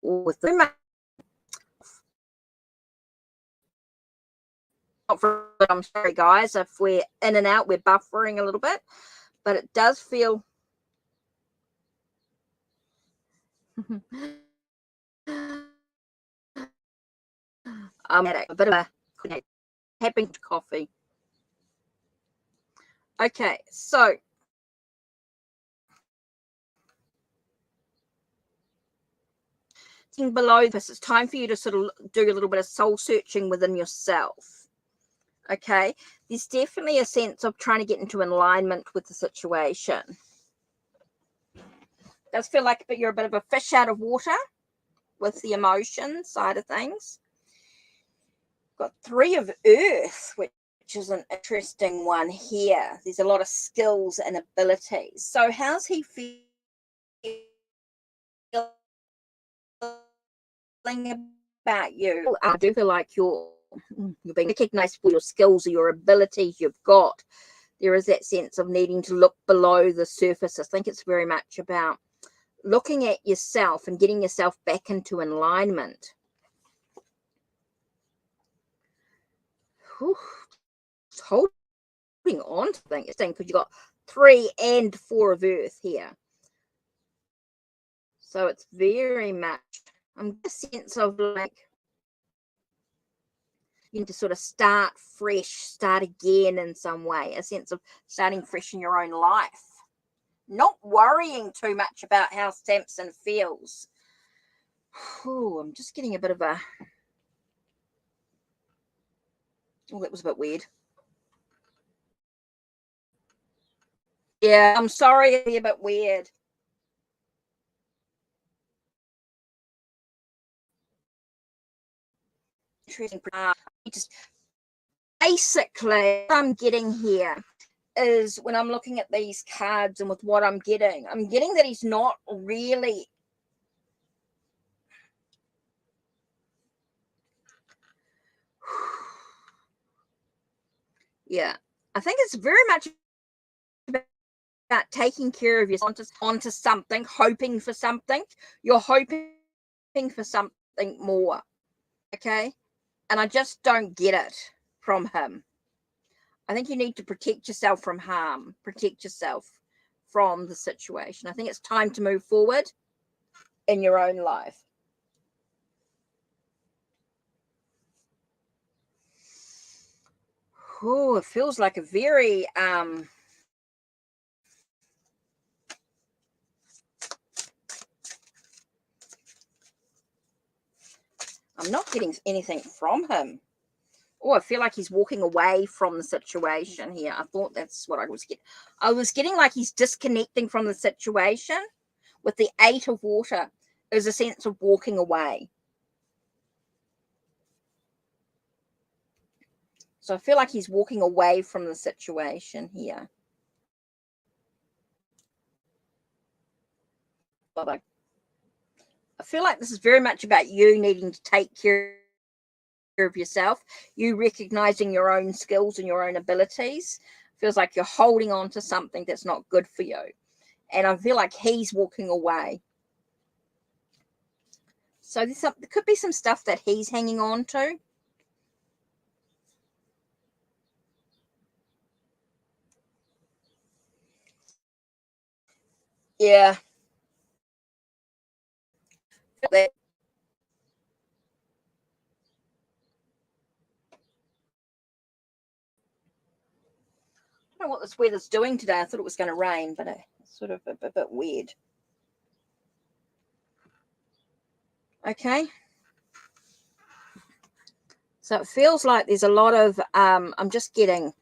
With the I'm sorry, guys, if we're in and out, we're buffering a little bit, but it does feel a bit of a tapping to coffee. Okay, so below this, it's time for you to sort of do a little bit of soul searching within yourself. Okay, there's definitely a sense of trying to get into alignment with the situation. It does feel like you're a bit of a fish out of water with the emotion side of things. Got Three of Earth, which is an interesting one here. There's a lot of skills and abilities. So how's he feeling about you? I do feel like you're being recognized for your skills or your abilities you've got. There is that sense of needing to look below the surface. I think it's very much about looking at yourself and getting yourself back into alignment. Whew. Holding on to things because you've got 3 and 4 of Earth here. So it's very much I'm getting a sense of like you need to sort of start fresh, start again in some way, a sense of starting fresh in your own life. Not worrying too much about how Samson feels. Oh, I'm just getting a bit of a... Oh, that was a bit weird. Yeah, I'm sorry, it'll be a bit weird. Interesting. Just basically, what I'm getting here is when I'm looking at these cards and with what I'm getting that he's not really... Yeah, I think it's very much about taking care of yourself onto something, hoping for something. You're hoping for something more, okay? And I just don't get it from him. I think you need to protect yourself from harm, protect yourself from the situation. I think it's time to move forward in your own life. Oh, it feels like a very I'm not getting anything from him. Oh, I feel like he's walking away from the situation here. I thought that's what I was getting. I was getting like he's disconnecting from the situation. With the 8 of water, there's a sense of walking away. So I feel like he's walking away from the situation here. But I feel like this is very much about you needing to take care of yourself, you recognizing your own skills and your own abilities. Feels like you're holding on to something that's not good for you. And I feel like he's walking away. So there could be some stuff that he's hanging on to. Yeah. I don't know what this weather's doing today. I thought it was going to rain, but it's sort of a bit weird. Okay. So it feels like there's a lot of, I'm just getting,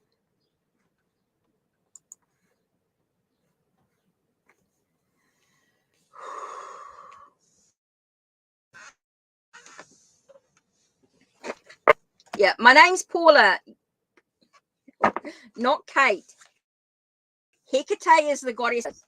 yeah, my name's Paula, not Kate. Hecate is the goddess.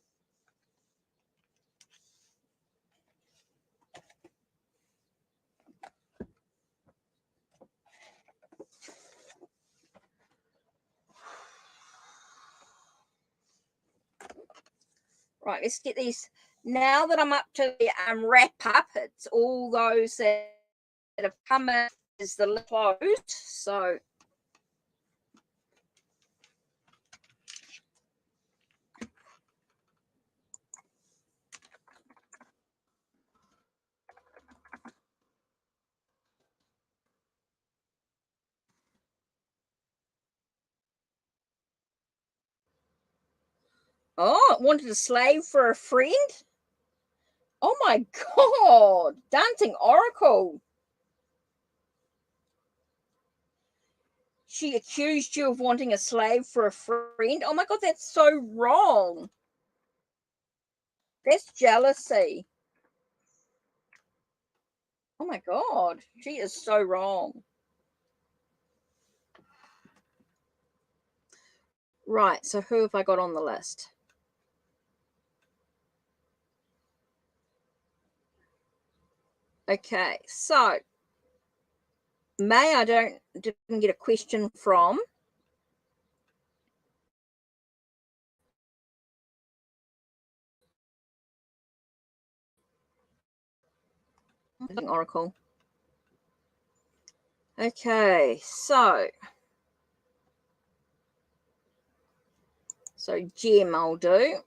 Right, let's get these. Now that I'm up to the wrap up, it's all those that have come in is the closed. So oh, it wanted a slave for a friend. Oh my god, dancing oracle. She accused you of wanting a slave for a friend. Oh my god, that's so wrong. That's jealousy. Oh my god, she is so wrong. Right, so who have I got on the list? Okay, so May, I didn't get a question from. Oracle. Okay, so Gem I'll do.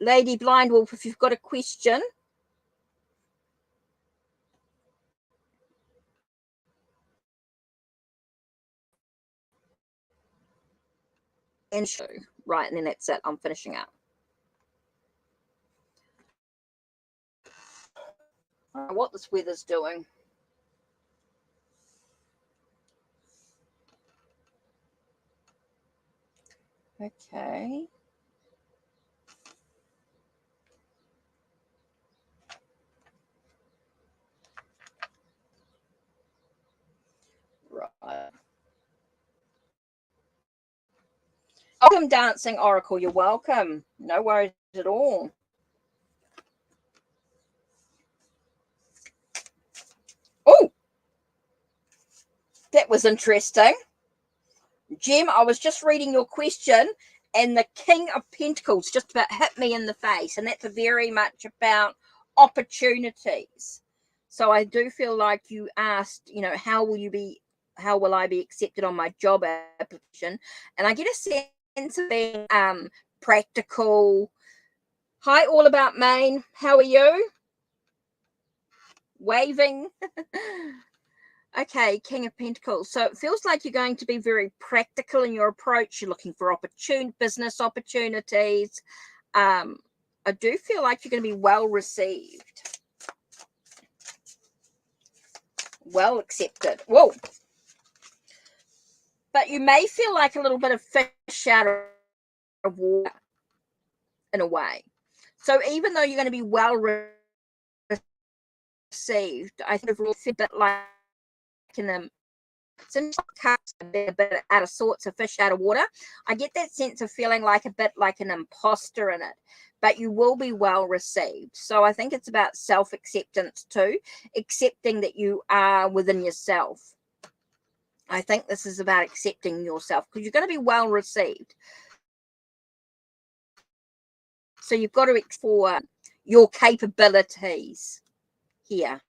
Lady Blind Wolf, if you've got a question, and show. Right, and then that's it. I'm finishing up. I don't know what this weather's doing. Okay. Right. Welcome, Dancing Oracle. You're welcome. No worries at all. Oh, that was interesting. Jim, I was just reading your question, and the King of Pentacles just about hit me in the face, and that's very much about opportunities. So I do feel like you asked, you know, how will I be accepted on my job application? And I get a sense of being practical. Hi, All About Maine. How are you? Waving. Okay, King of Pentacles. So it feels like you're going to be very practical in your approach. You're looking for business opportunities. I do feel like you're going to be well received, well accepted. Whoa. But you may feel like a little bit of fish out of water in a way. So even though you're going to be well received, I think it's a bit like in them. Since cups a bit out of sorts, a fish out of water, I get that sense of feeling like a bit like an imposter in it, but you will be well received. So I think it's about self-acceptance too, accepting that you are within yourself. I think this is about accepting yourself because you're going to be well received. So you've got to explore your capabilities here.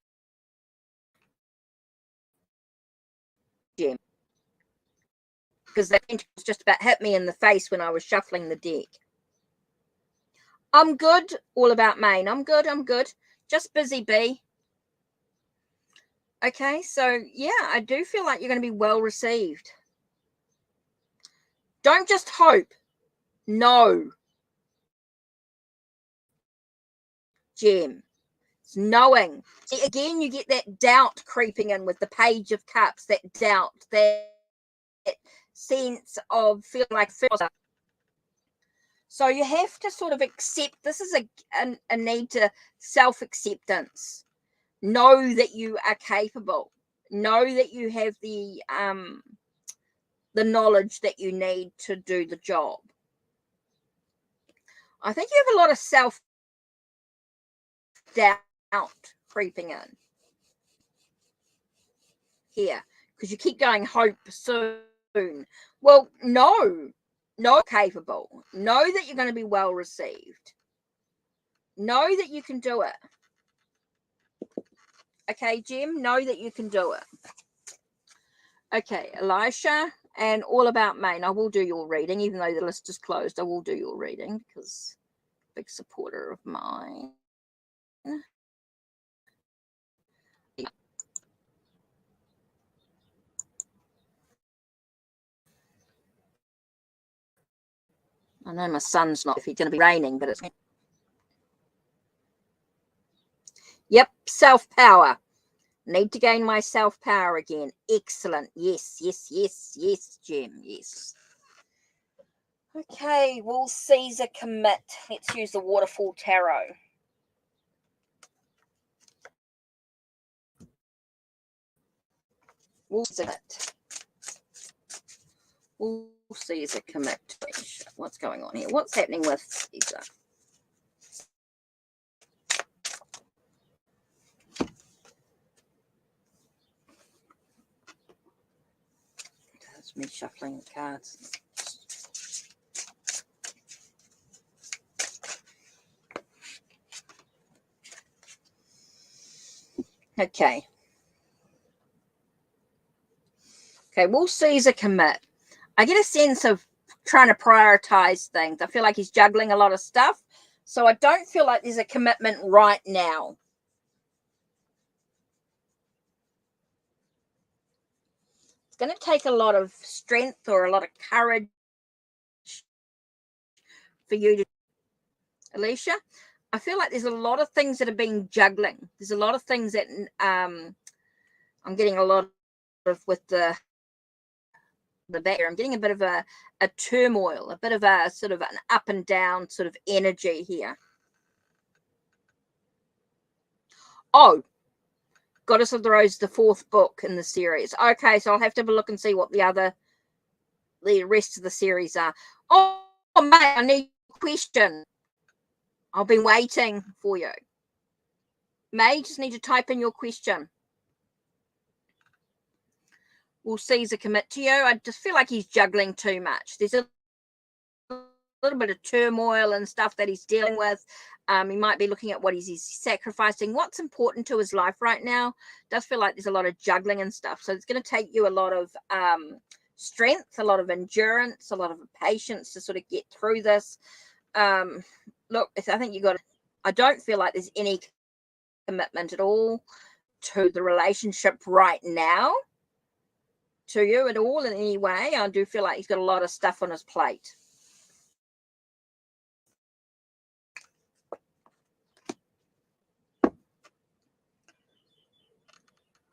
Jim. Because that was just about hit me in the face when I was shuffling the deck. I'm good. All About Maine. I'm good. Just busy bee. Okay, so yeah, I do feel like you're going to be well received. Don't just hope. No. Gem. It's knowing. See, again, you get that doubt creeping in with the Page of Cups, that doubt, that sense of feeling like failure. So you have to sort of accept, this is a need to self-acceptance. Know that you are capable. Know that you have the knowledge that you need to do the job. I think you have a lot of self-doubt creeping in here because you keep going hope soon. Well, no, not capable. Know that you're going to be well received. Know that you can do it. Okay, Jim, know that you can do it. Okay, Elisha and All About Maine. I will do your reading, even though the list is closed. I will do your reading because big supporter of mine. I know my son's not, if it's going to be raining, but it's... Yep, self-power. Need to gain my self-power again. Excellent. Yes, Jim, yes. Okay, will Caesar commit? Let's use the Waterfall Tarot. Will Caesar commit? Will Caesar commit? What's going on here? What's happening with Caesar? That's me shuffling the cards. Okay. Okay, will Caesar commit? I get a sense of trying to prioritize things. I feel like he's juggling a lot of stuff. So I don't feel like there's a commitment right now. It's going to take a lot of strength or a lot of courage for you to, Alicia, I feel like there's a lot of things that are being juggling. There's a lot of things that I'm getting a lot of with the back here. I'm getting a bit of a turmoil, a bit of a sort of an up and down sort of energy here. Oh, Goddess of the Rose, the 4th book in the series. Okay, so I'll have to have a look and see what the rest of the series are. Oh, mate, I need a question. I've been waiting for you. May, just need to type in your question. Will Caesar commit to you? I just feel like he's juggling too much. There's a little bit of turmoil and stuff that he's dealing with. He might be looking at what he's sacrificing, what's important to his life right now. Does feel like there's a lot of juggling and stuff. So it's going to take you a lot of strength, a lot of endurance, a lot of patience to sort of get through this. Look, I think you got to, I don't feel like there's any commitment at all to the relationship right now, to you at all in any way. I do feel like he's got a lot of stuff on his plate.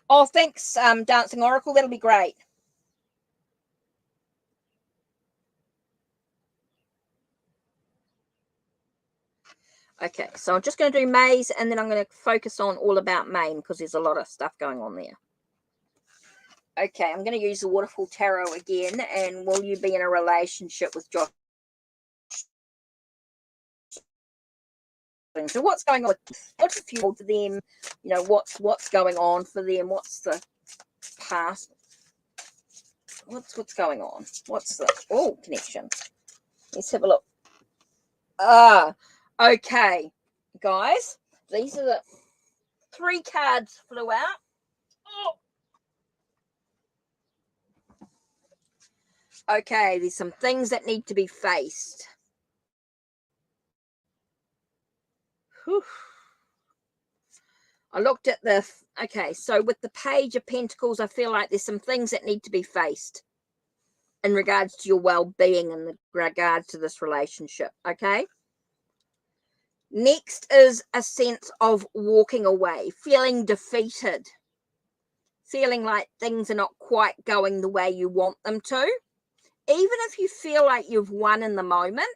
Oh, thanks, Dancing Oracle. That'll be great. Okay, so I'm just going to do May's, and then I'm going to focus on all about Maine because there's a lot of stuff going on there. Okay, I'm going to use the Waterfall Tarot again. And will you be in a relationship with Josh? So what's going on? What's the fuel for them? You know, what's going on for them? What's the past? What's going on? What's the connection? Let's have a look. Okay, guys. These are the 3 cards flew out. Okay, there's some things that need to be faced. Whew. I looked at the, okay, so with the Page of Pentacles, I feel like there's some things that need to be faced in regards to your well-being in regards to this relationship, okay? Next is a sense of walking away, feeling defeated, feeling like things are not quite going the way you want them to. Even if you feel like you've won in the moment,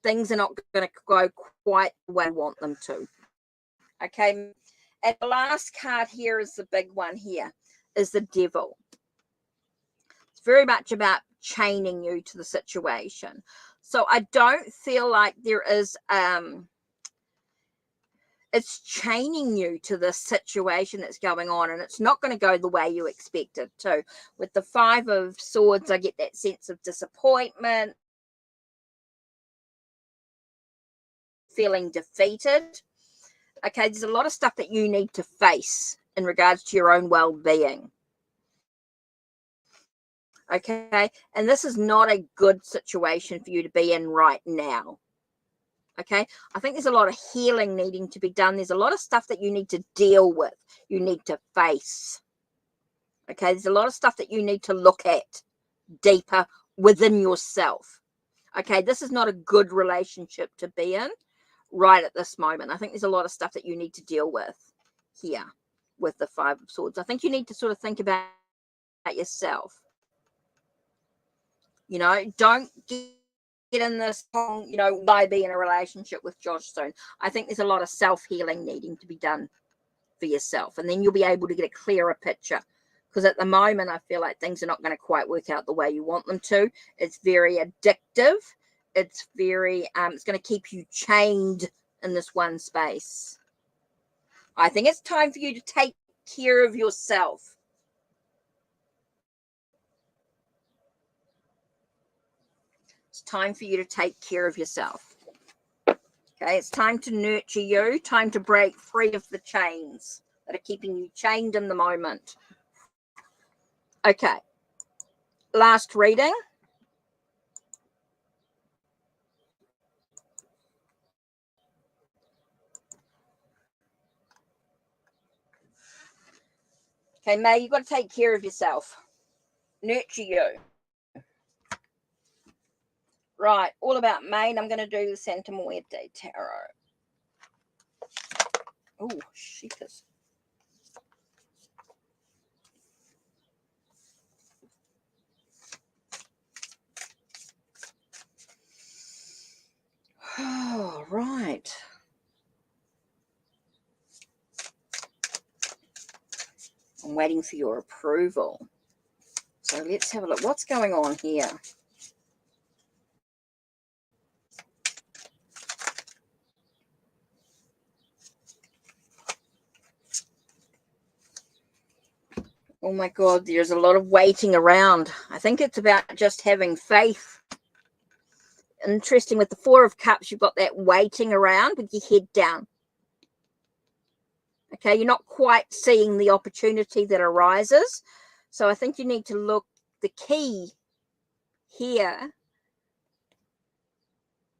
things are not going to go quite the way you want them to. Okay. And the last card here is the big one here, is the Devil. It's very much about chaining you to the situation. So I don't feel like there is, it's chaining you to the situation that's going on, and it's not going to go the way you expect it to. With the 5 of Swords, I get that sense of disappointment, feeling defeated. Okay, there's a lot of stuff that you need to face in regards to your own well-being. Okay, and this is not a good situation for you to be in right now. Okay, I think there's a lot of healing needing to be done. There's a lot of stuff that you need to deal with, you need to face. Okay, there's a lot of stuff that you need to look at deeper within yourself. Okay, this is not a good relationship to be in right at this moment. I think there's a lot of stuff that you need to deal with here with the 5 of Swords. I think you need to sort of think about yourself. You know, don't get in this whole, you know, why be in a relationship with Josh soon. I think there's a lot of self-healing needing to be done for yourself, and then you'll be able to get a clearer picture. Because at the moment, I feel like things are not going to quite work out the way you want them to. It's very addictive. It's very, it's going to keep you chained in this one space. I think it's time for you to take care of yourself. It's time for you to take care of yourself. Okay, it's time to nurture you, time to break free of the chains that are keeping you chained in the moment. Okay, last reading. Okay, May, you've got to take care of yourself. Nurture you. Right, all about Maine. I'm going to do the Santa Muerte Tarot. Oh, sheepers. Oh, right. I'm waiting for your approval. So let's have a look. What's going on here? Oh my God, there's a lot of waiting around. I think it's about just having faith. Interesting, with the Four of Cups, you've got that waiting around with your head down. Okay, you're not quite seeing the opportunity that arises. So I think you need to look, the key here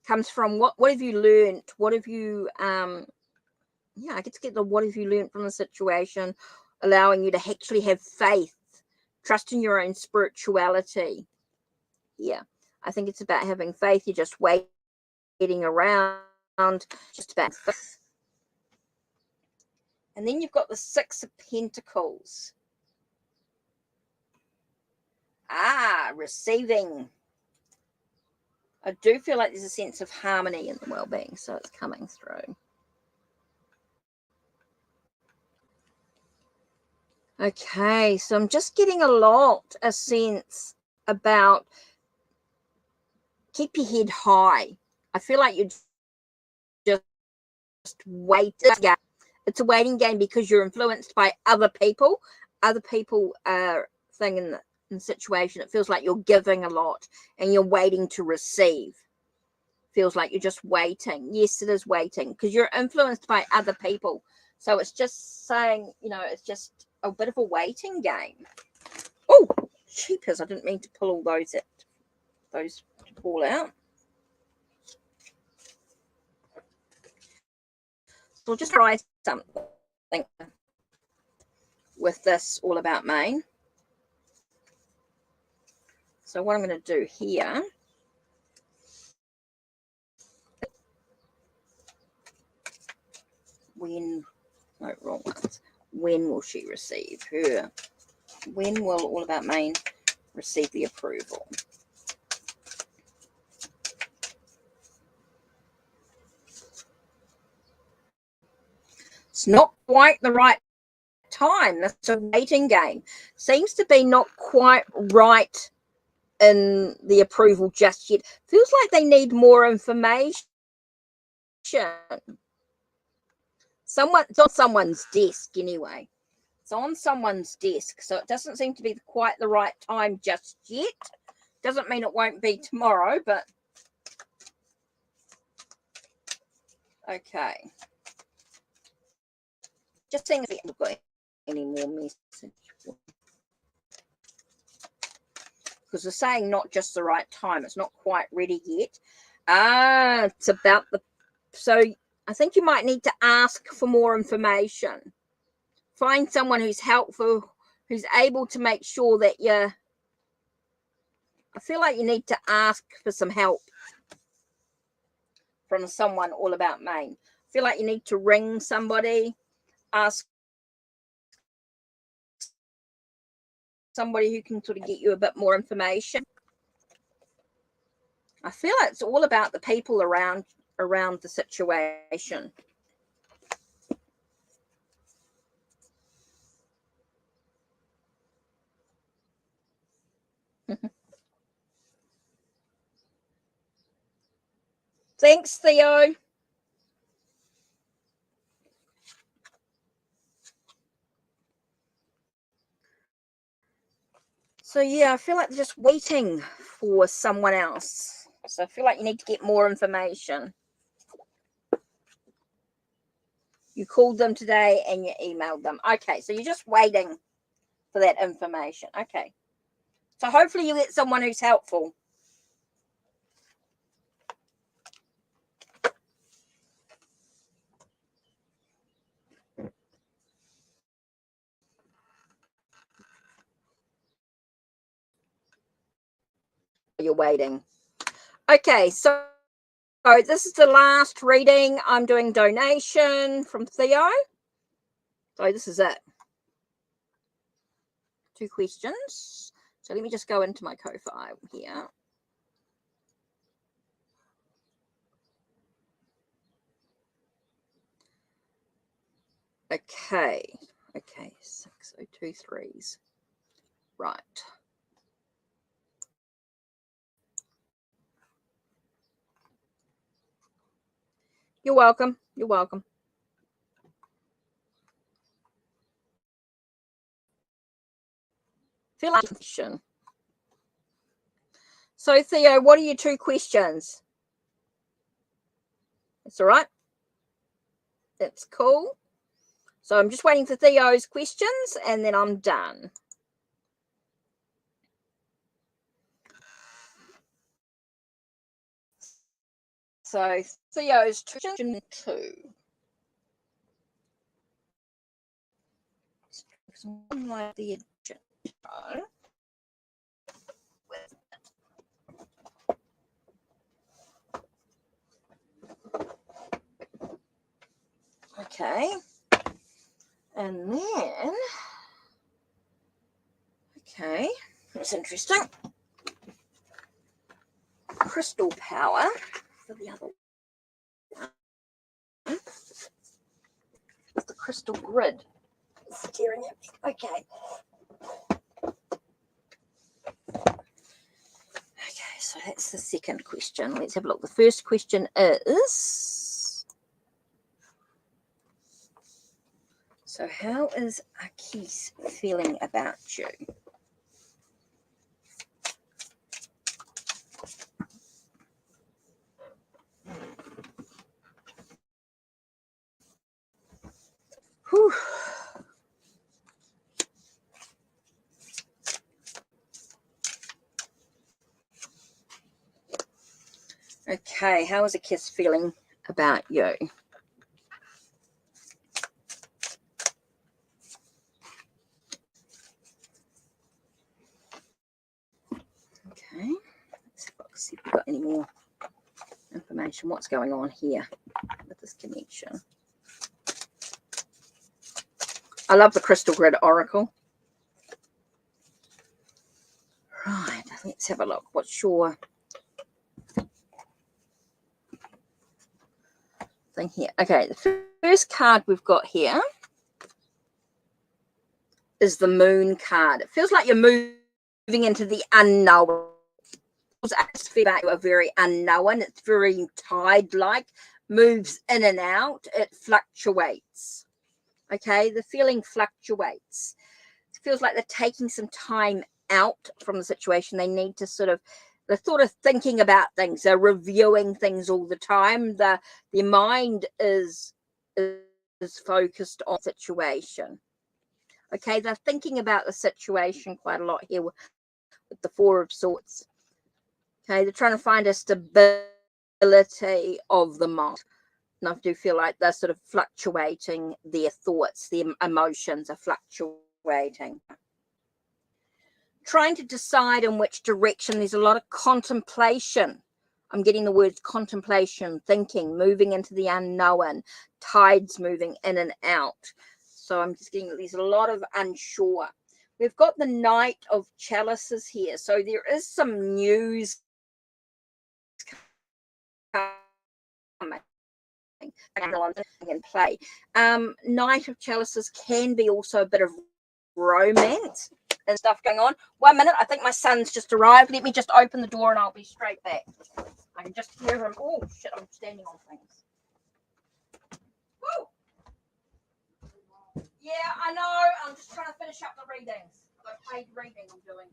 comes from what have you learned? What have you, yeah, I get to get the what have you learned from the situation, allowing you to actually have faith, trust in your own spirituality. Yeah, I think it's about having faith. You're just waiting around, just about faith. And then you've got the Six of Pentacles. Receiving. I do feel like there's a sense of harmony in the well-being, so it's coming through. Okay, so I'm just getting a sense about keep your head high. I feel like you're just waiting. It's a waiting game because you're influenced by other people. Other people are thing in the situation. It feels like you're giving a lot and you're waiting to receive. Feels like you're just waiting. Yes, it is waiting because you're influenced by other people. So it's just saying, you know, it's just a bit of a waiting game. Oh, cheapers. I didn't mean to pull all those to pull out. So we'll just try something with this all about Maine. So what I'm going to do here, when will she receive her? When will all about Maine receive the approval? It's not quite the right time. That's a waiting game. Seems to be not quite right in the approval just yet. Feels like they need more information. It's on someone's desk anyway. It's on someone's desk, so it doesn't seem to be quite the right time just yet. Doesn't mean it won't be tomorrow, but okay. Just seeing if we've got any more message. Because they're saying not just the right time. It's not quite ready yet. It's about the... So I think you might need to ask for more information. Find someone who's helpful, who's able to make sure that you're... I feel like you need to ask for some help from someone all about Maine. I feel like you need to ring somebody, ask somebody who can sort of get you a bit more information. I feel like it's all about the people around the situation. Thanks, Theo. So yeah, I feel like they're just waiting for someone else. So I feel like you need to get more information. You called them today and you emailed them. Okay, so you're just waiting for that information. Okay. So hopefully you get someone who's helpful. You're waiting. Okay, so this is the last reading. I'm doing donation from Theo. So this is it. 2 questions. So let me just go into my co-file here. Okay. 6023s. Right. You're welcome. You're welcome. Feel like question. So Theo, what are your 2 questions? It's all right. That's cool. So I'm just waiting for Theo's questions and then I'm done. So Theo's question 2. Like the addition. Okay. And then, okay, that's interesting. Crystal power for the other one. The crystal grid staring at me. Okay. Okay, so that's the second question. Let's have a look. The first question is, so how is Akis feeling about you? Whew. Okay, how is Akis feeling about you? Okay, let's look, see if we've got any more information. What's going on here with this connection? I love the crystal grid oracle. Right, let's have a look. What's your thing here? Okay, the first card we've got here is the moon card. It feels like you're moving into the unknown. It's a very unknown. It's very tide-like, moves in and out. It fluctuates. Okay, the feeling fluctuates. It feels like they're taking some time out from the situation. They need to they're sort of thinking about things. They're reviewing things all the time. Their mind is focused on the situation. Okay, they're thinking about the situation quite a lot here with the 4 of Swords. Okay, they're trying to find a stability of the mind. And I do feel like they're sort of fluctuating their thoughts, their emotions are fluctuating. Trying to decide in which direction. There's a lot of contemplation. I'm getting the words contemplation, thinking, moving into the unknown, tides moving in and out. So I'm just getting there's a lot of unsure. We've got the Knight of Chalices here. So there is some news coming in play. Knight of Chalices can be also a bit of romance and stuff going on. 1 minute, I think my son's just arrived. Let me just open the door and I'll be straight back. I can just hear him. Oh shit, I'm standing on things. Woo! Yeah, I know. I'm just trying to finish up the readings. The paid reading I'm doing.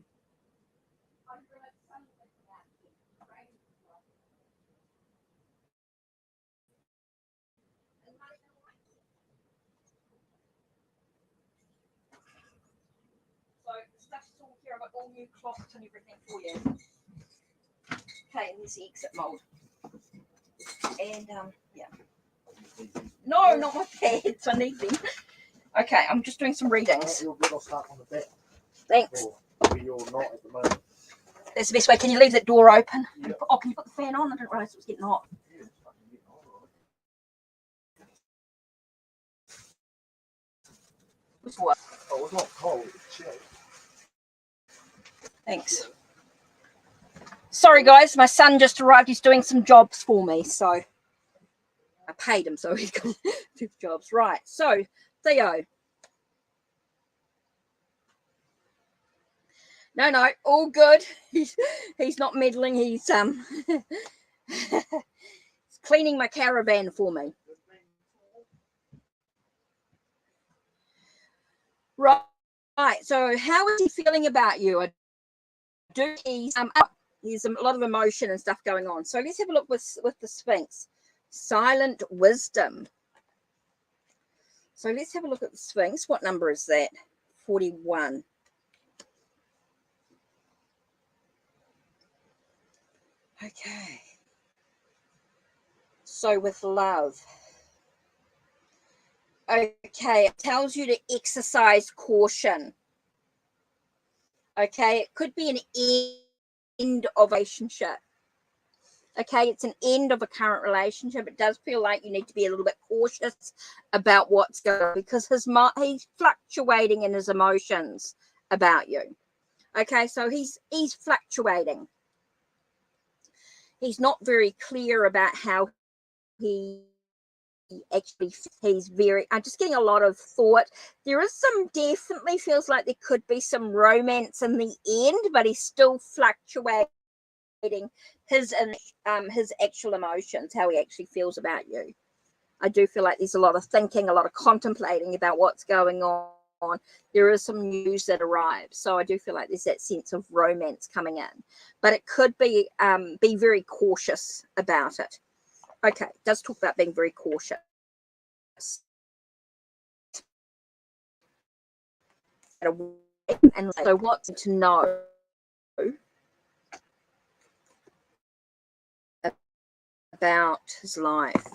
So the stuff's all here. I've got all new cloths and everything for you. Okay, and there's the exit mold. And yeah. No, not my pads. I need them. Okay, I'm just doing some readings. Your bed will start on the back. Thanks. You're not at the moment. That's the best way. Can you leave that door open? Yeah. Oh, can you put the fan on? I didn't realise it was getting hot. What? Oh, it's not cold. It's chilly. Thanks. Sorry, guys. My son just arrived. He's doing some jobs for me, so I paid him, so he's got 2 jobs. Right. So, Theo. No, all good. He's not meddling. He's he's cleaning my caravan for me. Right. So, how is he feeling about you? I do. He's a lot of emotion and stuff going on. So let's have a look with the Sphinx. Silent wisdom. So let's have a look at the Sphinx. What number is that? 41. Okay. So with love. Okay, it tells you to exercise caution. Okay, it could be an end of a relationship. Okay, it's an end of a current relationship. It does feel like you need to be a little bit cautious about what's going on because he's fluctuating in his emotions about you. Okay, so he's fluctuating. He's not very clear about how he actually, I'm just getting a lot of thought. There is definitely feels like there could be some romance in the end, but he's still fluctuating his actual emotions, how he actually feels about you. I do feel like there's a lot of thinking, a lot of contemplating about what's going on. There is some news that arrives, so I do feel like there's that sense of romance coming in, but it could be very cautious about it. Okay, it does talk about being very cautious. And so what's to know about his life?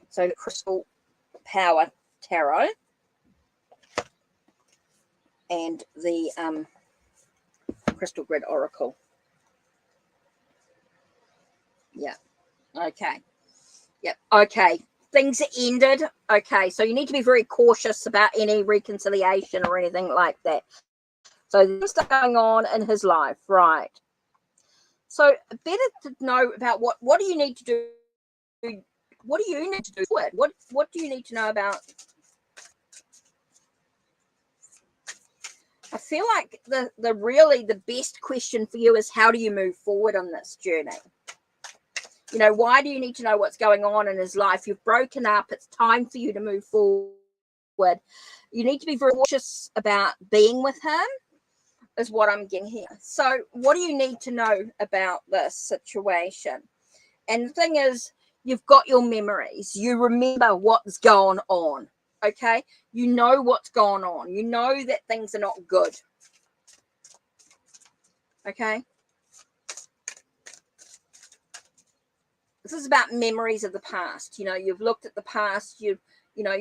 So the Crystal Power Tarot and the Crystal Grid Oracle. Yeah. Okay. Yep. Okay. Things are ended. Okay. So you need to be very cautious about any reconciliation or anything like that. So there's stuff going on in his life. Right. So better to know about what do you need to do? What do you need to do? What do you need to know about? I feel like the best question for you is how do you move forward on this journey? You know, why do you need to know what's going on in his life? You've broken up. It's time for you to move forward. You need to be very cautious about being with him, is what I'm getting here. So what do you need to know about this situation? And the thing is, you've got your memories. You remember what's going on. Okay? You know what's going on. You know that things are not good. Okay? This is about memories of the past. You know, you've looked at the past. You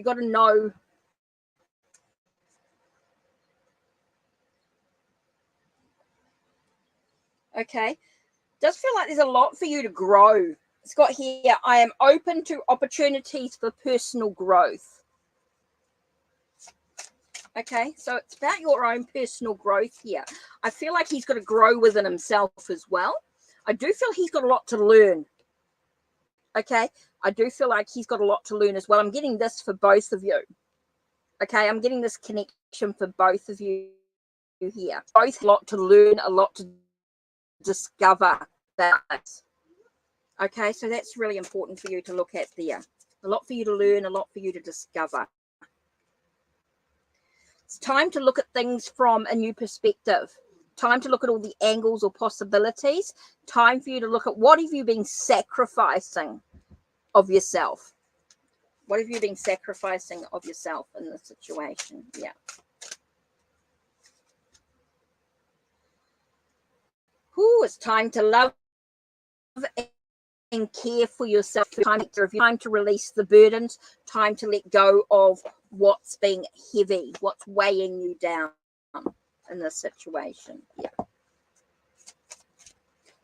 got to know. Okay? Does feel like there's a lot for you to grow. It's got here, I am open to opportunities for personal growth. Okay, so it's about your own personal growth here. I feel like he's got to grow within himself as well. I do feel he's got a lot to learn. Okay, I do feel like he's got a lot to learn as well. I'm getting this for both of you. Okay, I'm getting this connection for both of you here. Both a lot to learn, a lot to discover that. Okay, so that's really important for you to look at there. A lot for you to learn, a lot for you to discover. It's time to look at things from a new perspective. Time to look at all the angles or possibilities. Time for you to look at what have you been sacrificing of yourself. What have you been sacrificing of yourself in this situation? Yeah. It's time to love and care for yourself. Time to release the burdens. Time to let go of what's being heavy, what's weighing you down in this situation. Yeah.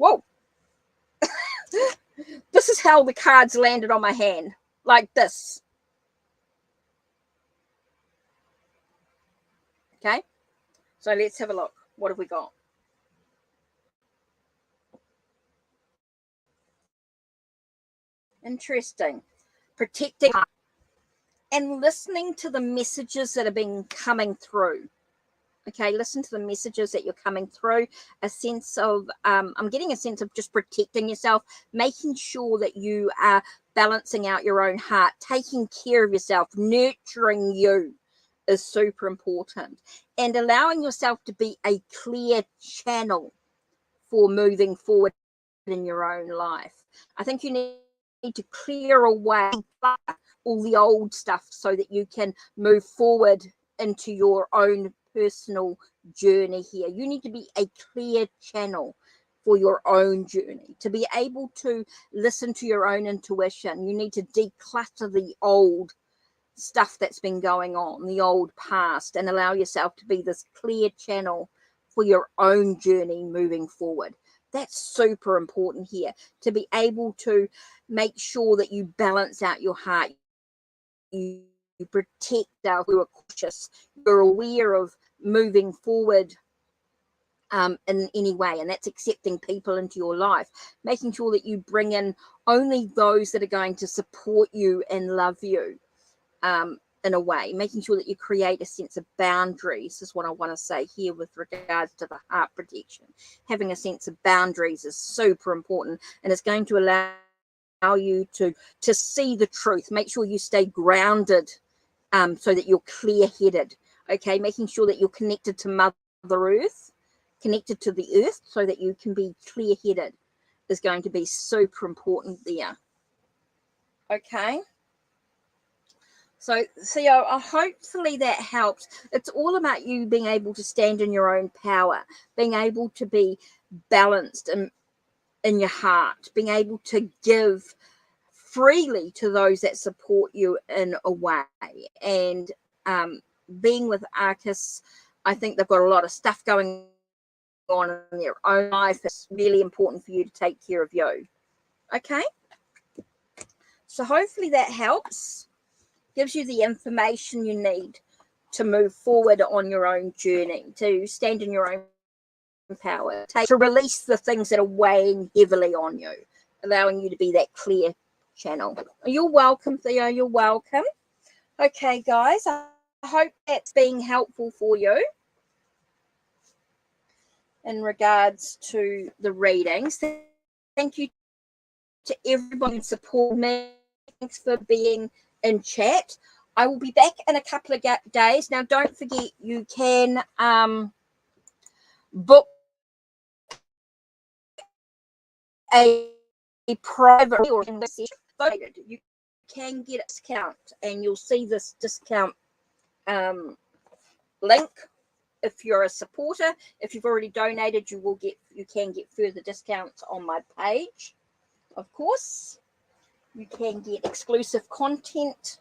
Whoa. This is how the cards landed on my hand, like this. Okay, so let's have a look. What have we got? Interesting. Protecting and listening to the messages that have been coming through. Okay, listen to the messages that you're coming through. A sense of, I'm getting a sense of just protecting yourself, making sure that you are balancing out your own heart, taking care of yourself, nurturing you is super important, and allowing yourself to be a clear channel for moving forward in your own life. I think you need to clear away all the old stuff so that you can move forward into your own personal journey here. You need to be a clear channel for your own journey, to be able to listen to your own intuition. You need to declutter the old stuff that's been going on, the old past, and allow yourself to be this clear channel for your own journey moving forward. That's super important here, to be able to make sure that you balance out your heart, you protect yourself, you're cautious, you're aware of moving forward in any way, and that's accepting people into your life, making sure that you bring in only those that are going to support you and love you in a way, making sure that you create a sense of boundaries is what I want to say here with regards to the heart protection. Having a sense of boundaries is super important, and it's going to allow you to see the truth. Make sure you stay grounded so that you're clear-headed. Okay, making sure that you're connected to Mother Earth, connected to the earth, so that you can be clear-headed is going to be super important there. Okay. So, Theo, hopefully that helps. It's all about you being able to stand in your own power, being able to be balanced in your heart, being able to give freely to those that support you in a way. And being with Arcus, I think they've got a lot of stuff going on in their own life. It's really important for you to take care of you. Okay? So hopefully that helps. Gives you the information you need to move forward on your own journey, to stand in your own power, to release the things that are weighing heavily on you, allowing you to be that clear channel. You're welcome, Theo. You're welcome. Okay, guys, I hope that's being helpful for you in regards to the readings. Thank you to everybody who supported me. Thanks for being in chat. I will be back in a couple of days. Now, don't forget, you can book a private or you can get a discount, and you'll see this discount link if you're a supporter. If you've already donated, you can get further discounts on my page. Of course, you can get exclusive content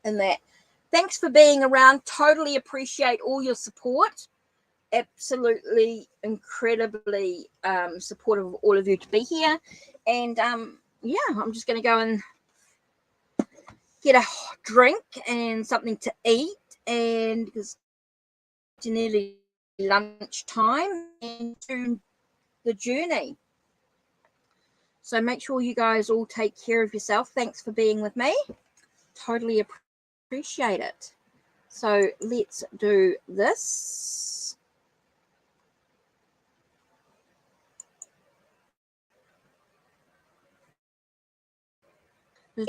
in that. Thanks for being around. Totally appreciate all your support. Absolutely incredibly supportive of all of you to be here. And yeah, I'm just going to go and get a drink and something to eat, and because it's nearly lunchtime, and to the journey. So make sure you guys all take care of yourself. Thanks for being with me. Totally appreciate it. So let's do this.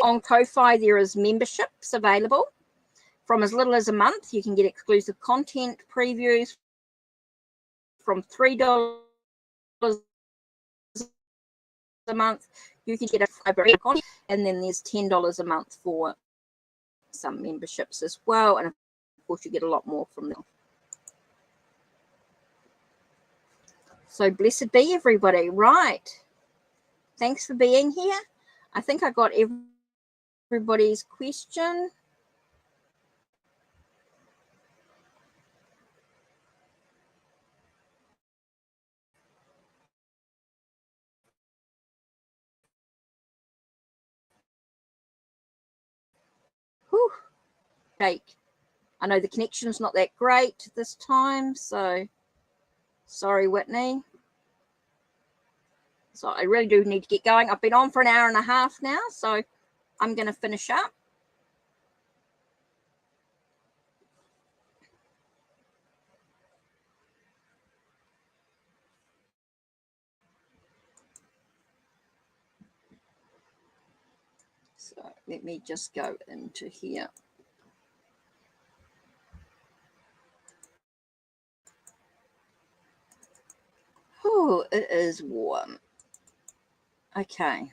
On Ko-Fi, there is memberships available. From as little as a month, you can get exclusive content previews. From $3 a month, you can get a library content, and then there's $10 a month for some memberships as well. And of course, you get a lot more from them. So blessed be everybody. Right. Thanks for being here. I think I got everybody's question. shake. I know the connection's not that great this time, so sorry, Whitney. So I really do need to get going. I've been on for an hour and a half now, so I'm going to finish up. So let me just go into here. Oh, it is warm. Okay.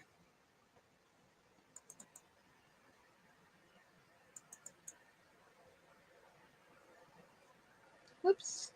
Whoops.